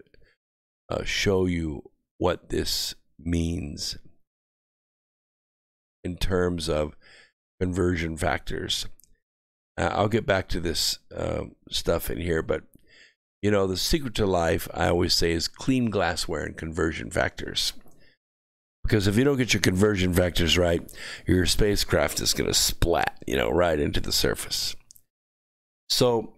show you what this means in terms of conversion factors. I'll get back to this stuff in here, but you know, the secret to life, I always say, is clean glassware and conversion factors. Because if you don't get your conversion factors right, your spacecraft is going to splat, right into the surface. So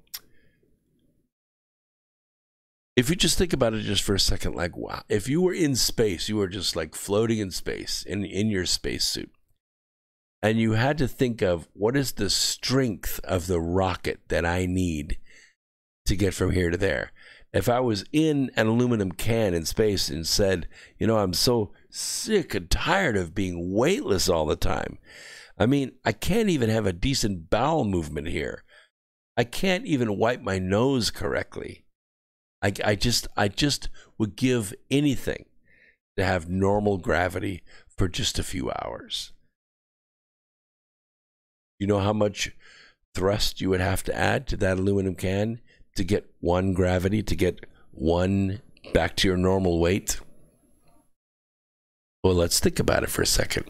if you just think about it just for a second, like, wow, if you were in space, you were just like floating in space in your spacesuit. And you had to think of, what is the strength of the rocket that I need to get from here to there? If I was in an aluminum can in space and said, I'm so sick and tired of being weightless all the time. I mean, I can't even have a decent bowel movement here. I can't even wipe my nose correctly. I just would give anything to have normal gravity for just a few hours. You know how much thrust you would have to add to that aluminum can to get one gravity, to get one back to your normal weight? Well, let's think about it for a second.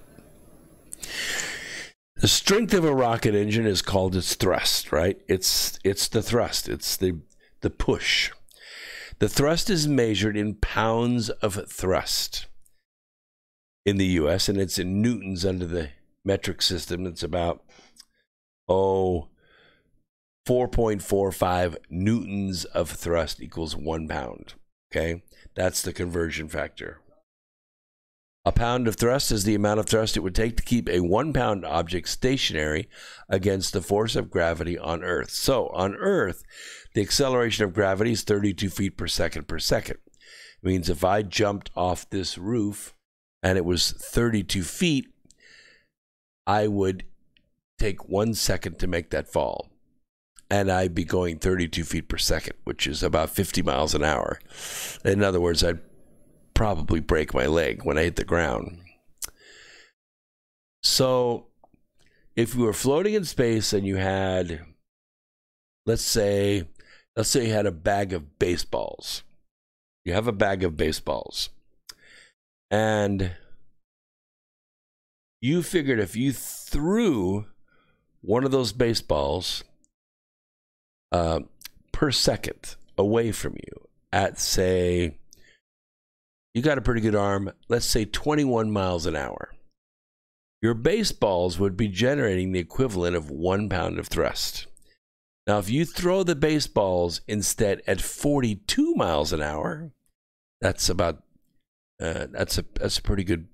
The strength of a rocket engine is called its thrust, right? It's the thrust. It's the push. The thrust is measured in pounds of thrust in the U.S., and it's in newtons under the metric system. It's about 4.45 newtons of thrust equals 1 pound. Okay, that's the conversion factor. A pound of thrust is the amount of thrust it would take to keep a 1 pound object stationary against the force of gravity on Earth. So on Earth, the acceleration of gravity is 32 feet per second per second. It means if I jumped off this roof and it was 32 feet, I would take 1 second to make that fall. And I'd be going 32 feet per second, which is about 50 miles an hour. In other words, I'd probably break my leg when I hit the ground. So if you were floating in space and you had, let's say you had a bag of baseballs. You have a bag of baseballs. And you figured if you threw one of those baseballs per second away from you at, say, you got a pretty good arm, let's say 21 miles an hour, your baseballs would be generating the equivalent of 1 pound of thrust. Now, if you throw the baseballs instead at 42 miles an hour, that's about that's a pretty good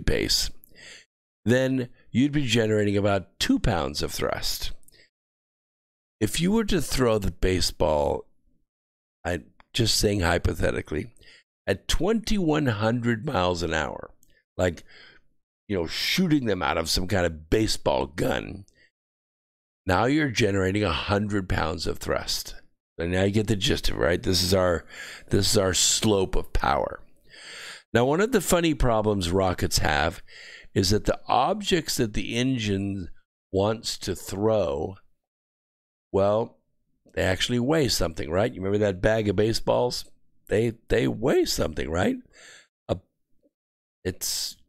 pace. Then you'd be generating about 2 pounds of thrust. If you were to throw the baseball, I'm just saying hypothetically, at 2,100 miles an hour, like, shooting them out of some kind of baseball gun, now you're generating 100 pounds of thrust. And now you get the gist of it, right? This is our slope of power. Now, one of the funny problems rockets have is that the objects that the engine wants to throw, well, they actually weigh something, right? You remember that bag of baseballs? They weigh something, right?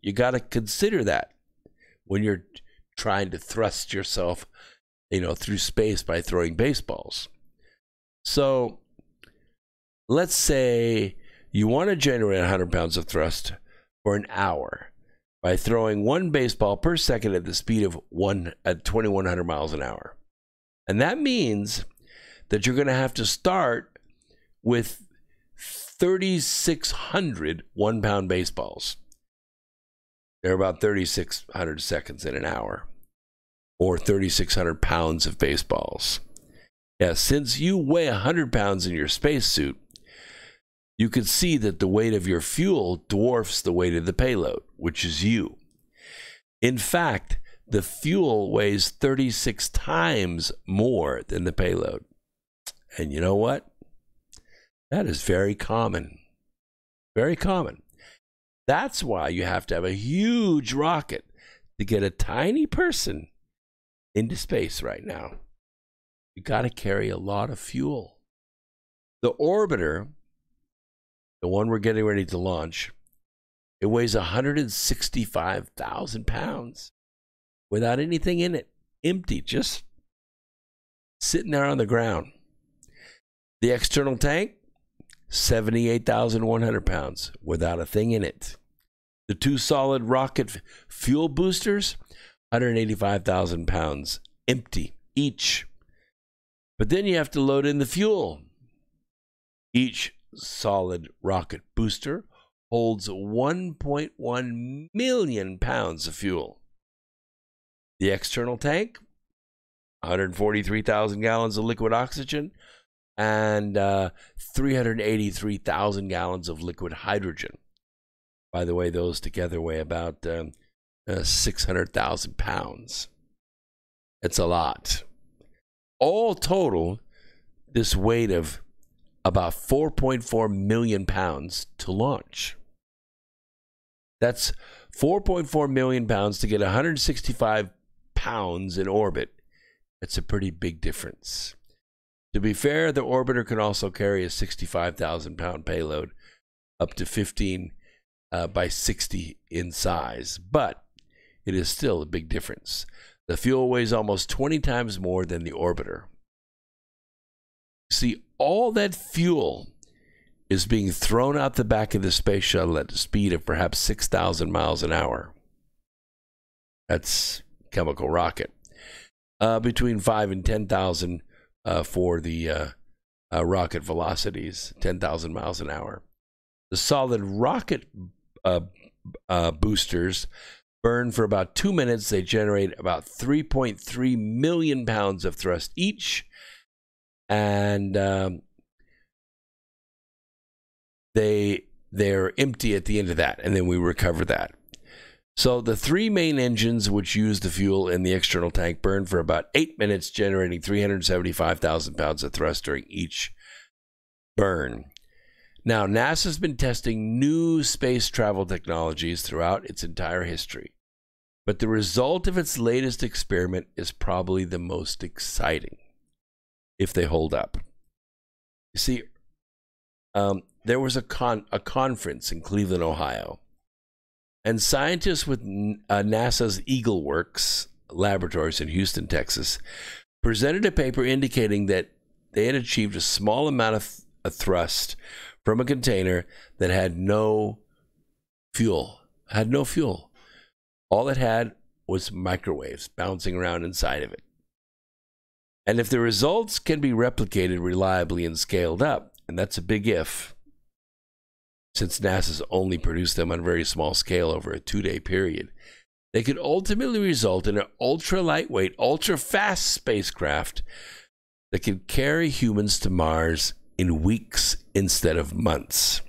You got to consider that when you're trying to thrust yourself, through space by throwing baseballs. So let's say you want to generate 100 pounds of thrust for an hour by throwing one baseball per second at the speed of 2,100 miles an hour. And that means that you're going to have to start with 3,600 1-pound baseballs. They're about 3,600 seconds in an hour, or 3,600 pounds of baseballs. Yeah, since you weigh 100 pounds in your spacesuit, you can see that the weight of your fuel dwarfs the weight of the payload, which is you. In fact, the fuel weighs 36 times more than the payload. And you know what? That is very common. Very common. That's why you have to have a huge rocket to get a tiny person into space right now. You got to carry a lot of fuel. The orbiter, the one we're getting ready to launch, it weighs 165,000 pounds without anything in it, empty, just sitting there on the ground. The external tank, 78,100 pounds without a thing in it. The two solid rocket fuel boosters, 185,000 pounds empty each. But then you have to load in the fuel. Each solid rocket booster holds 1.1 million pounds of fuel. The external tank, 143,000 gallons of liquid oxygen and 383,000 gallons of liquid hydrogen. By the way, those together weigh about 600,000 pounds. It's a lot. All total, this weight of about 4.4 million pounds to launch. That's 4.4 million pounds to get 165 pounds in orbit. It's a pretty big difference. To be fair, the orbiter can also carry a 65,000 pound payload, up to 15 by 60 in size, but it is still a big difference. The fuel weighs almost 20 times more than the orbiter. See, all that fuel is being thrown out the back of the space shuttle at the speed of perhaps 6,000 miles an hour. That's chemical rocket. Between 5 and 10,000 for the rocket velocities, 10,000 miles an hour. The solid rocket boosters burn for about 2 minutes. They generate about 3.3 million pounds of thrust each, and they're empty at the end of that, and then we recover that. So the three main engines which use the fuel in the external tank burn for about 8 minutes, generating 375,000 pounds of thrust during each burn. Now, NASA's been testing new space travel technologies throughout its entire history, but the result of its latest experiment is probably the most exciting, if they hold up. You see, there was a conference in Cleveland, Ohio, and scientists with NASA's Eagle Works laboratories in Houston, Texas, presented a paper indicating that they had achieved a small amount of thrust from a container that had no fuel. All it had was microwaves bouncing around inside of it. And if the results can be replicated reliably and scaled up, and that's a big if, since NASA's only produced them on a very small scale over a 2-day period, they could ultimately result in an ultra-lightweight, ultra-fast spacecraft that could carry humans to Mars in weeks instead of months,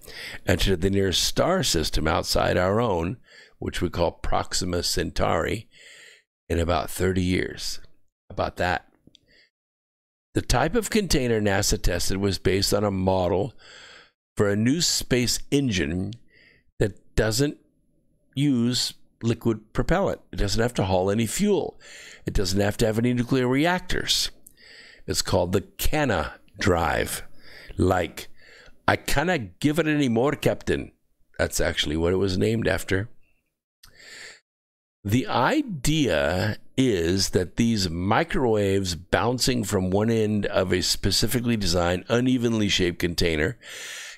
and to the nearest star system outside our own, which we call Proxima Centauri, in about 30 years. How about that? The type of container NASA tested was based on a model for a new space engine that doesn't use liquid propellant. It doesn't have to haul any fuel. It doesn't have to have any nuclear reactors. It's called the Canna drive. Like, I can't give it any more, Captain. That's actually what it was named after. The idea is that these microwaves bouncing from one end of a specifically designed, unevenly shaped container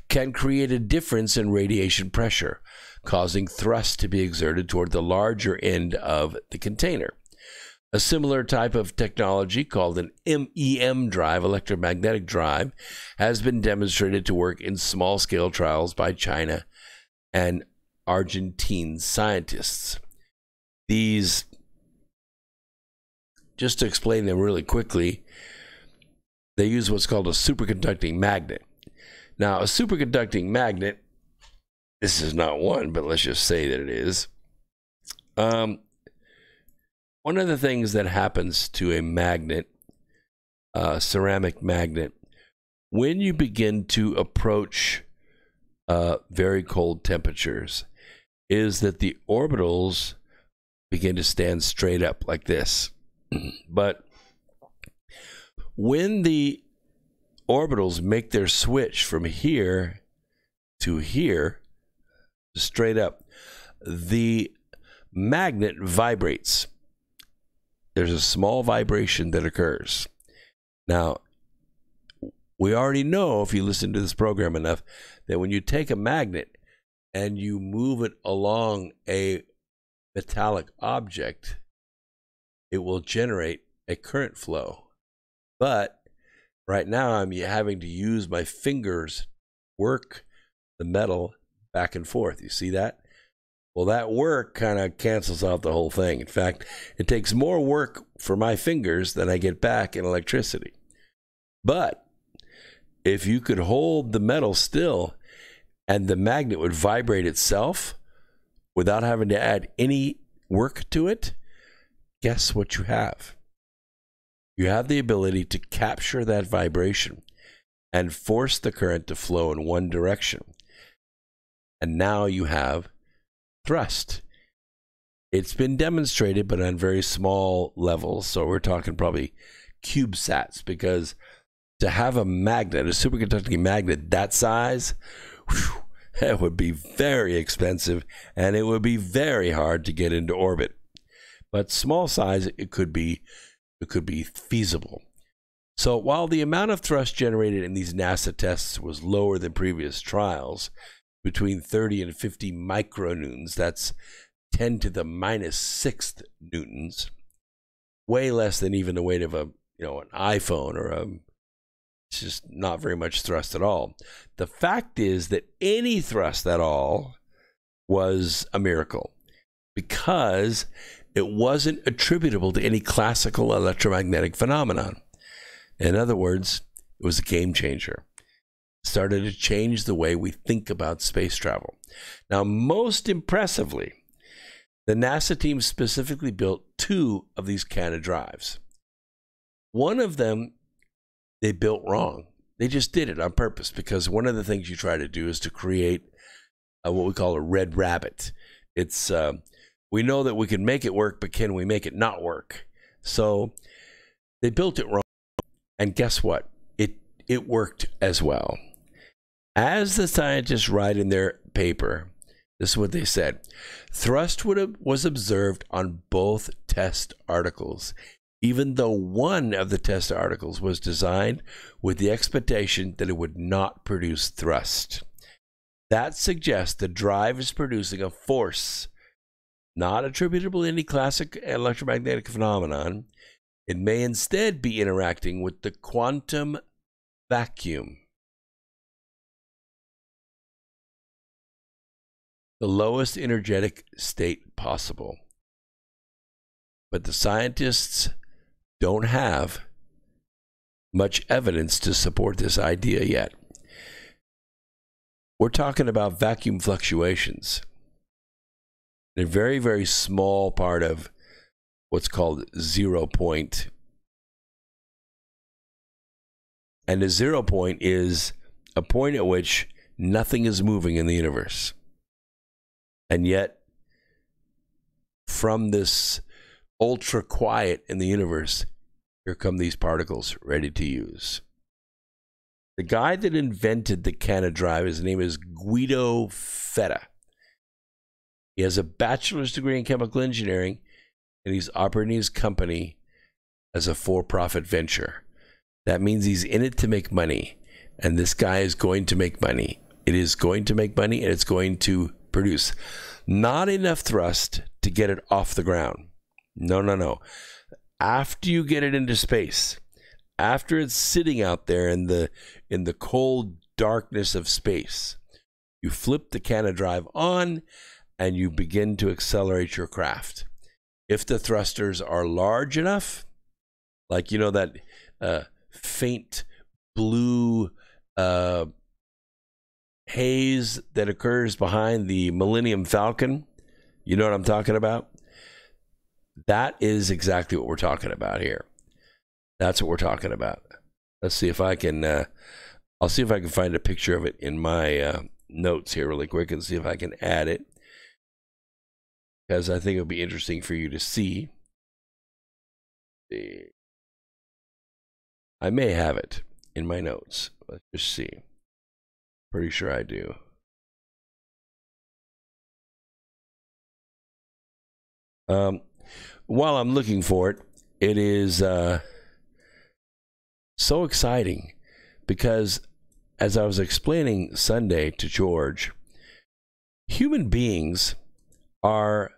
can create a difference in radiation pressure, causing thrust to be exerted toward the larger end of the container. A similar type of technology, called an MEM drive, electromagnetic drive, has been demonstrated to work in small-scale trials by China and Argentine scientists. These, just to explain them really quickly, they use what's called a superconducting magnet. Now, a superconducting magnet, this is not one, but let's just say that it is. One of the things that happens to a magnet, ceramic magnet, when you begin to approach very cold temperatures, is that the orbitals begin to stand straight up like this. But when the orbitals make their switch from here to here, straight up, the magnet vibrates. There's a small vibration that occurs. Now, we already know, if you listen to this program enough, that when you take a magnet and you move it along a metallic object, it will generate a current flow. But right now I'm having to use my fingers, work the metal back and forth. You see that? Well, that work kind of cancels out the whole thing. In fact, it takes more work for my fingers than I get back in electricity. But if you could hold the metal still and the magnet would vibrate itself without having to add any work to it, guess what you have? You have the ability to capture that vibration and force the current to flow in one direction. And now you have thrust. It's been demonstrated, but on very small levels. So we're talking probably CubeSats, because to have a magnet, a superconducting magnet that size, whew, that would be very expensive, and it would be very hard to get into orbit. But small size, it could be feasible. So while the amount of thrust generated in these NASA tests was lower than previous trials, between 30 and 50 micronewtons, that's 10 to the minus sixth newtons, way less than even the weight of an iPhone or a It's just not very much thrust at all. The fact is that any thrust at all was a miracle because it wasn't attributable to any classical electromagnetic phenomenon. In other words, it was a game changer. It started to change the way we think about space travel. Now, most impressively, the NASA team specifically built 2 of these Canada drives. One of them they built wrong. They just did it on purpose because one of the things you try to do is to create what we call a red rabbit. It's we know that we can make it work, but can we make it not work? So they built it wrong, and guess what? It worked as well. As the scientists write in their paper, this is what they said. Thrust was observed on both test articles, even though one of the test articles was designed with the expectation that it would not produce thrust. That suggests the drive is producing a force not attributable to any classic electromagnetic phenomenon. It may instead be interacting with the quantum vacuum, the lowest energetic state possible. But the scientists don't have much evidence to support this idea yet. We're talking about vacuum fluctuations. They're a very, very small part of what's called 0 point. And the 0 point is a point at which nothing is moving in the universe. And yet, from this ultra quiet in the universe, here come these particles ready to use. The guy that invented the Canada drive, his name is Guido Fetta. He has a bachelor's degree in chemical engineering, and he's operating his company as a for-profit venture. That means he's in it to make money, and this guy is going to make money. It is going to make money, and it's going to produce not enough thrust to get it off the ground. No. After you get it into space, after it's sitting out there in the cold darkness of space, you flip the Canada drive on and you begin to accelerate your craft. If the thrusters are large enough, like that faint blue haze that occurs behind the Millennium Falcon, you know what I'm talking about? That is exactly what we're talking about here. That's what we're talking about. Let's see if I can, I'll see if I can find a picture of it in my notes here really quick and see if I can add it, because I think it'll be interesting for you to see. I may have it in my notes. Let's just see. Pretty sure I do. While I'm looking for it, it is so exciting because, as I was explaining Sunday to George, human beings are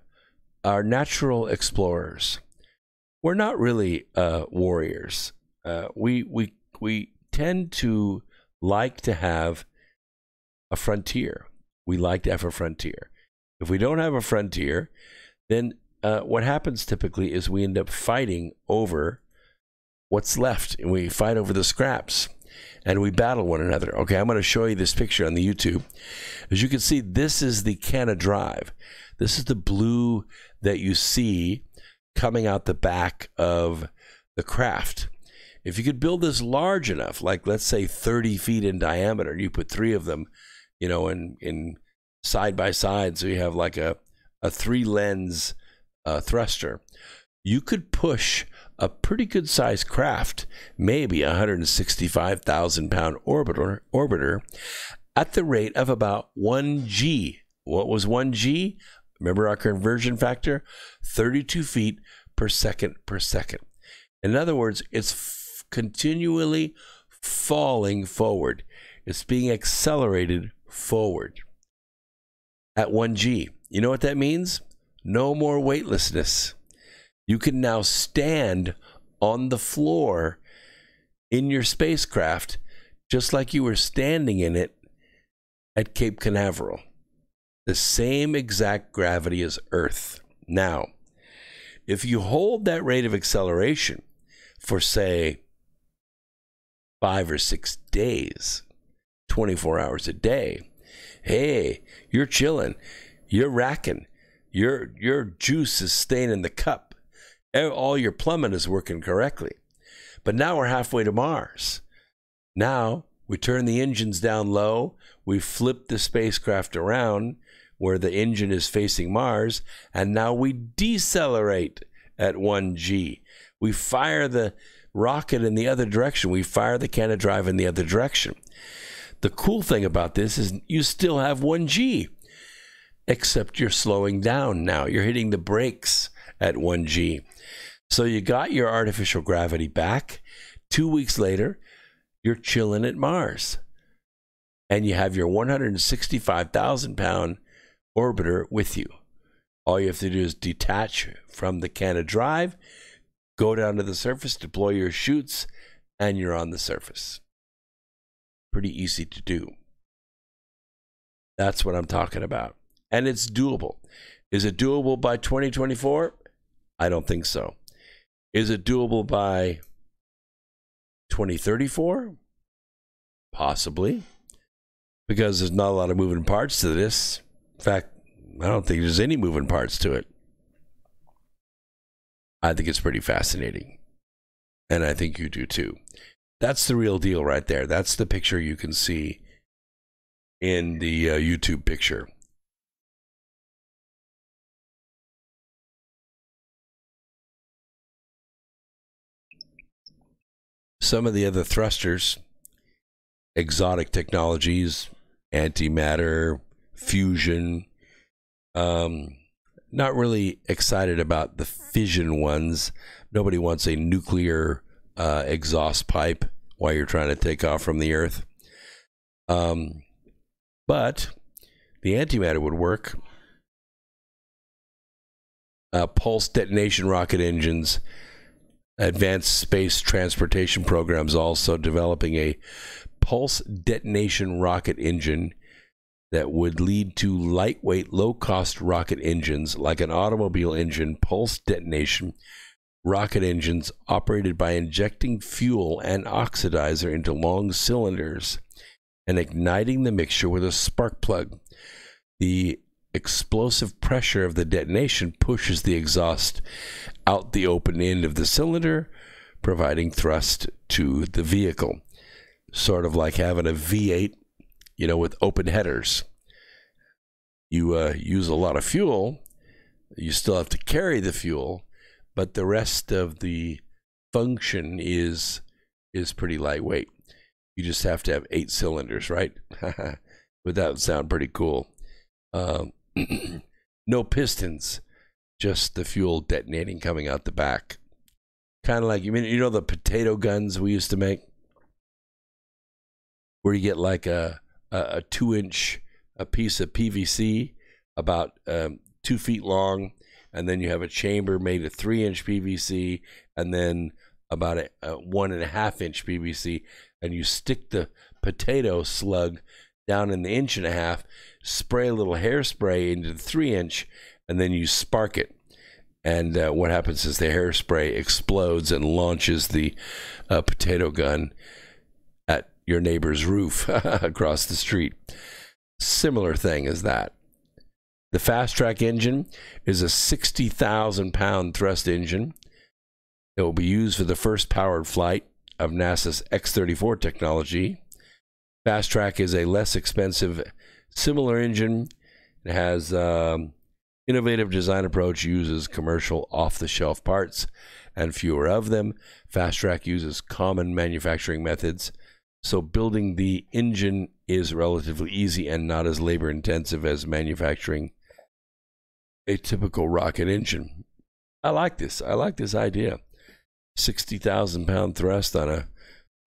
natural explorers. We're not really warriors. We tend to like to have a frontier. We like to have a frontier. If we don't have a frontier, then what happens typically is we end up fighting over what's left, and we fight over the scraps, and we battle one another. Okay, I'm going to show you this picture on the YouTube. As you can see, this is the Canada drive. This is the blue that you see coming out the back of the craft. If you could build this large enough, like let's say 30 feet in diameter, and you put 3 of them, in side by side, so you have like a 3-lens thruster, you could push a pretty good sized craft, maybe a 165,000 pound orbiter, at the rate of about 1 G. What was 1 G? Remember our conversion factor? 32 feet per second per second. In other words, it's continually falling forward. It's being accelerated forward at 1 G. You know what that means? No more weightlessness. You can now stand on the floor in your spacecraft just like you were standing in it at Cape Canaveral. The same exact gravity as Earth. Now, if you hold that rate of acceleration for, say, 5 or 6 days, 24 hours a day, hey, you're chilling, you're racking, your juice is staying in the cup, all your plumbing is working correctly. But now we're halfway to Mars. Now we turn the engines down low, we flip the spacecraft around where the engine is facing Mars, and now we decelerate at 1G. We fire the rocket in the other direction. We fire the cannon drive in the other direction. The cool thing about this is you still have 1G, except you're slowing down now. You're hitting the brakes at 1G. So you got your artificial gravity back. 2 weeks later, you're chilling at Mars. And you have your 165,000-pound orbiter with you. All you have to do is detach from the cannon drive, go down to the surface, deploy your chutes, and you're on the surface. Pretty easy to do. That's what I'm talking about. And it's doable. Is it doable by 2024? I don't think so. Is it doable by 2034? Possibly. Because there's not a lot of moving parts to this. In fact, I don't think there's any moving parts to it. I think it's pretty fascinating. And I think you do too. That's the real deal right there. That's the picture you can see in the YouTube picture. Some of the other thrusters, exotic technologies, antimatter, fusion, not really excited about the fission ones. Nobody wants a nuclear exhaust pipe while you're trying to take off from the Earth. But the antimatter would work. Pulse detonation rocket engines, advanced space transportation programs also developing a pulse detonation rocket engine that would lead to lightweight, low-cost rocket engines like an automobile engine. Pulse detonation rocket engines operated by injecting fuel and oxidizer into long cylinders and igniting the mixture with a spark plug. The explosive pressure of the detonation pushes the exhaust out the open end of the cylinder, providing thrust to the vehicle. Sort of like having a V8, with open headers. You use a lot of fuel. You still have to carry the fuel, but the rest of the function is pretty lightweight. You just have to have 8 cylinders, right? But that would sound pretty cool. No pistons, just the fuel detonating coming out the back. Kind of like, the potato guns we used to make? Where you get like a 2-inch piece of PVC about 2 feet long, and then you have a chamber made of 3-inch PVC, and then about a 1.5-inch PVC, and you stick the potato slug down in the 1.5 inch, spray a little hairspray into the 3-inch, and then you spark it. And what happens is the hairspray explodes and launches the potato gun at your neighbor's roof across the street. Similar thing as that. The Fast Track engine is a 60,000-pound thrust engine. It will be used for the first powered flight of NASA's X-34 technology. Fast Track is a less expensive, similar engine. It has innovative design approach, uses commercial off-the-shelf parts and fewer of them. Fast Track uses common manufacturing methods, so building the engine is relatively easy and not as labor intensive as manufacturing a typical rocket engine. I like this. I like this idea. 60,000-pound thrust on a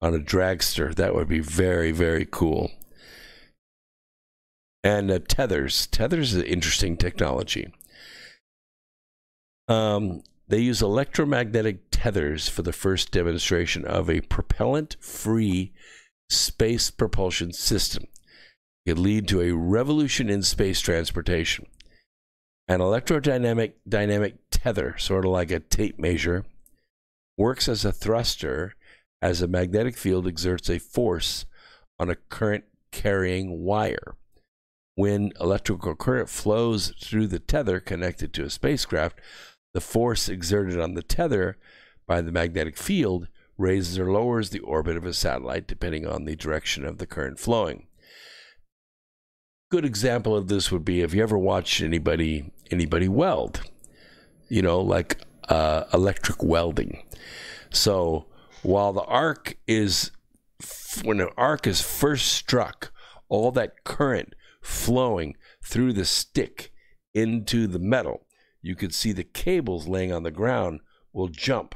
dragster. That would be very, very cool. And tethers. Tethers is an interesting technology. They use electromagnetic tethers for the first demonstration of a propellant-free space propulsion system. It could lead to a revolution in space transportation. An dynamic tether, sort of like a tape measure, works as a thruster as a magnetic field exerts a force on a current-carrying wire. When electrical current flows through the tether connected to a spacecraft, the force exerted on the tether by the magnetic field raises or lowers the orbit of a satellite depending on the direction of the current flowing. Good example of this would be if you ever watched anybody weld, like electric welding. So while when an arc is first struck, all that current flowing through the stick into the metal, you could see the cables laying on the ground will jump.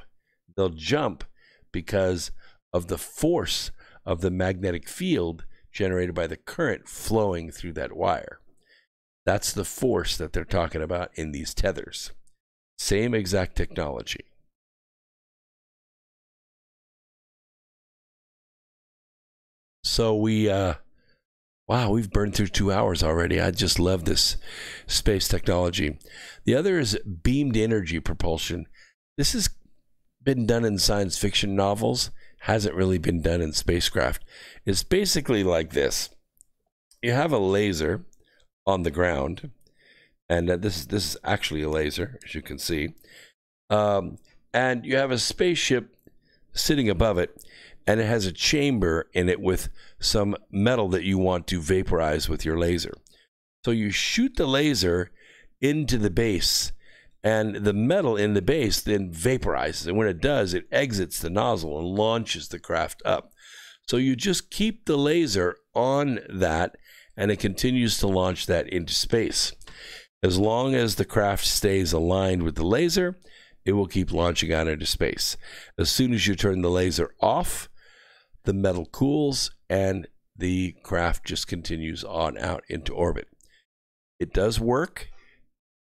They'll jump because of the force of the magnetic field generated by the current flowing through that wire. That's the force that they're talking about in these tethers. Same exact technology. So we've burned through 2 hours already. I just love this space technology. The other is beamed energy propulsion. This has been done in science fiction novels, hasn't really been done in spacecraft. It's basically like this. You have a laser on the ground, and this is actually a laser, as you can see. And you have a spaceship sitting above it, and it has a chamber in it with some metal that you want to vaporize with your laser. So you shoot the laser into the base, and the metal in the base then vaporizes. And when it does, it exits the nozzle and launches the craft up. So you just keep the laser on that, and it continues to launch that into space. As long as the craft stays aligned with the laser, it will keep launching out into space. As soon as you turn the laser off, the metal cools and the craft just continues on out into orbit. It does work.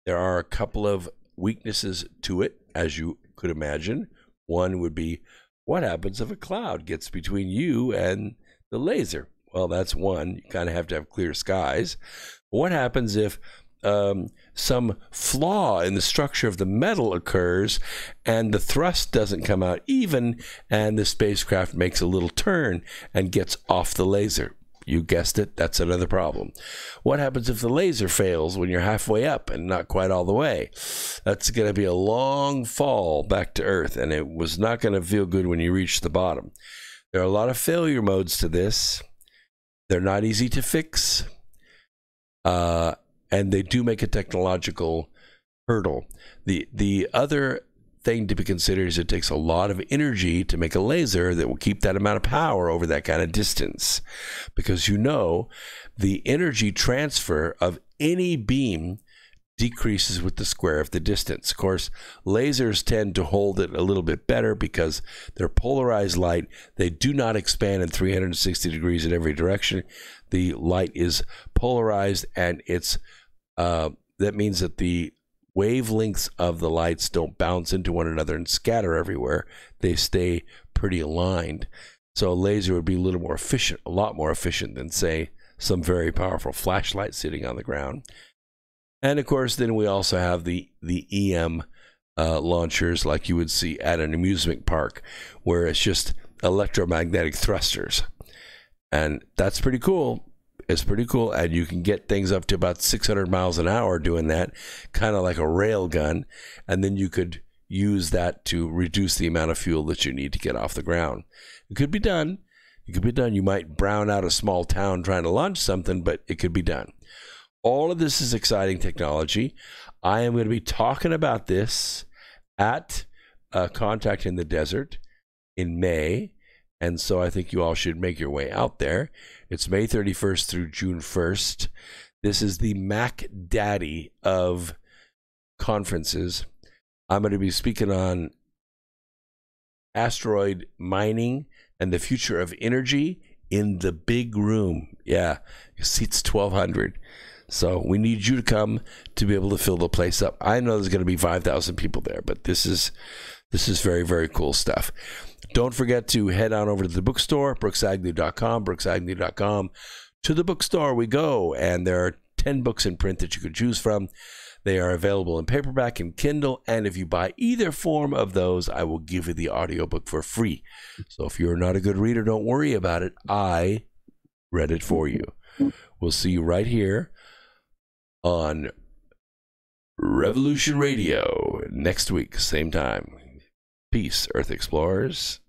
There are a couple of weaknesses to it, as you could imagine. One would be, what happens if a cloud gets between you and the laser? Well, that's one. You kind of have to have clear skies. What happens if some flaw in the structure of the metal occurs and the thrust doesn't come out even, and the spacecraft makes a little turn and gets off the laser? You guessed it, that's another problem. What happens if the laser fails when you're halfway up and not quite all the way? That's going to be a long fall back to Earth, and it was not going to feel good when you reach the bottom. There are a lot of failure modes to this. They're not easy to fix. And they do make a technological hurdle. The other thing to be considered is it takes a lot of energy to make a laser that will keep that amount of power over that kind of distance. Because the energy transfer of any beam decreases with the square of the distance. Of course, lasers tend to hold it a little bit better because they're polarized light. They do not expand in 360 degrees in every direction. The light is polarized, and that means that the wavelengths of the lights don't bounce into one another and scatter everywhere. They stay pretty aligned. So a laser would be a little more efficient, a lot more efficient than, say, some very powerful flashlight sitting on the ground. And of course, then we also have the EM launchers like you would see at an amusement park, where it's just electromagnetic thrusters. And that's pretty cool. It's pretty cool. And you can get things up to about 600 miles an hour doing that, kind of like a rail gun. And then you could use that to reduce the amount of fuel that you need to get off the ground. It could be done. It could be done. You might brown out a small town trying to launch something, but it could be done. All of this is exciting technology. I am going to be talking about this at Contact in the Desert in May. And so I think you all should make your way out there. It's May 31st through June 1st. This is the Mac Daddy of conferences. I'm going to be speaking on asteroid mining and the future of energy in the big room. Yeah, it seats 1,200. So we need you to come to be able to fill the place up. I know there's going to be 5,000 people there, but this is very, very cool stuff. Don't forget to head on over to the bookstore, brooksagnew.com. To the bookstore we go, and there are 10 books in print that you could choose from. They are available in paperback and Kindle, and if you buy either form of those, I will give you the audiobook for free. So if you're not a good reader, don't worry about it. I read it for you. We'll see you right here on Revolution Radio next week, same time. Peace, Earth Explorers.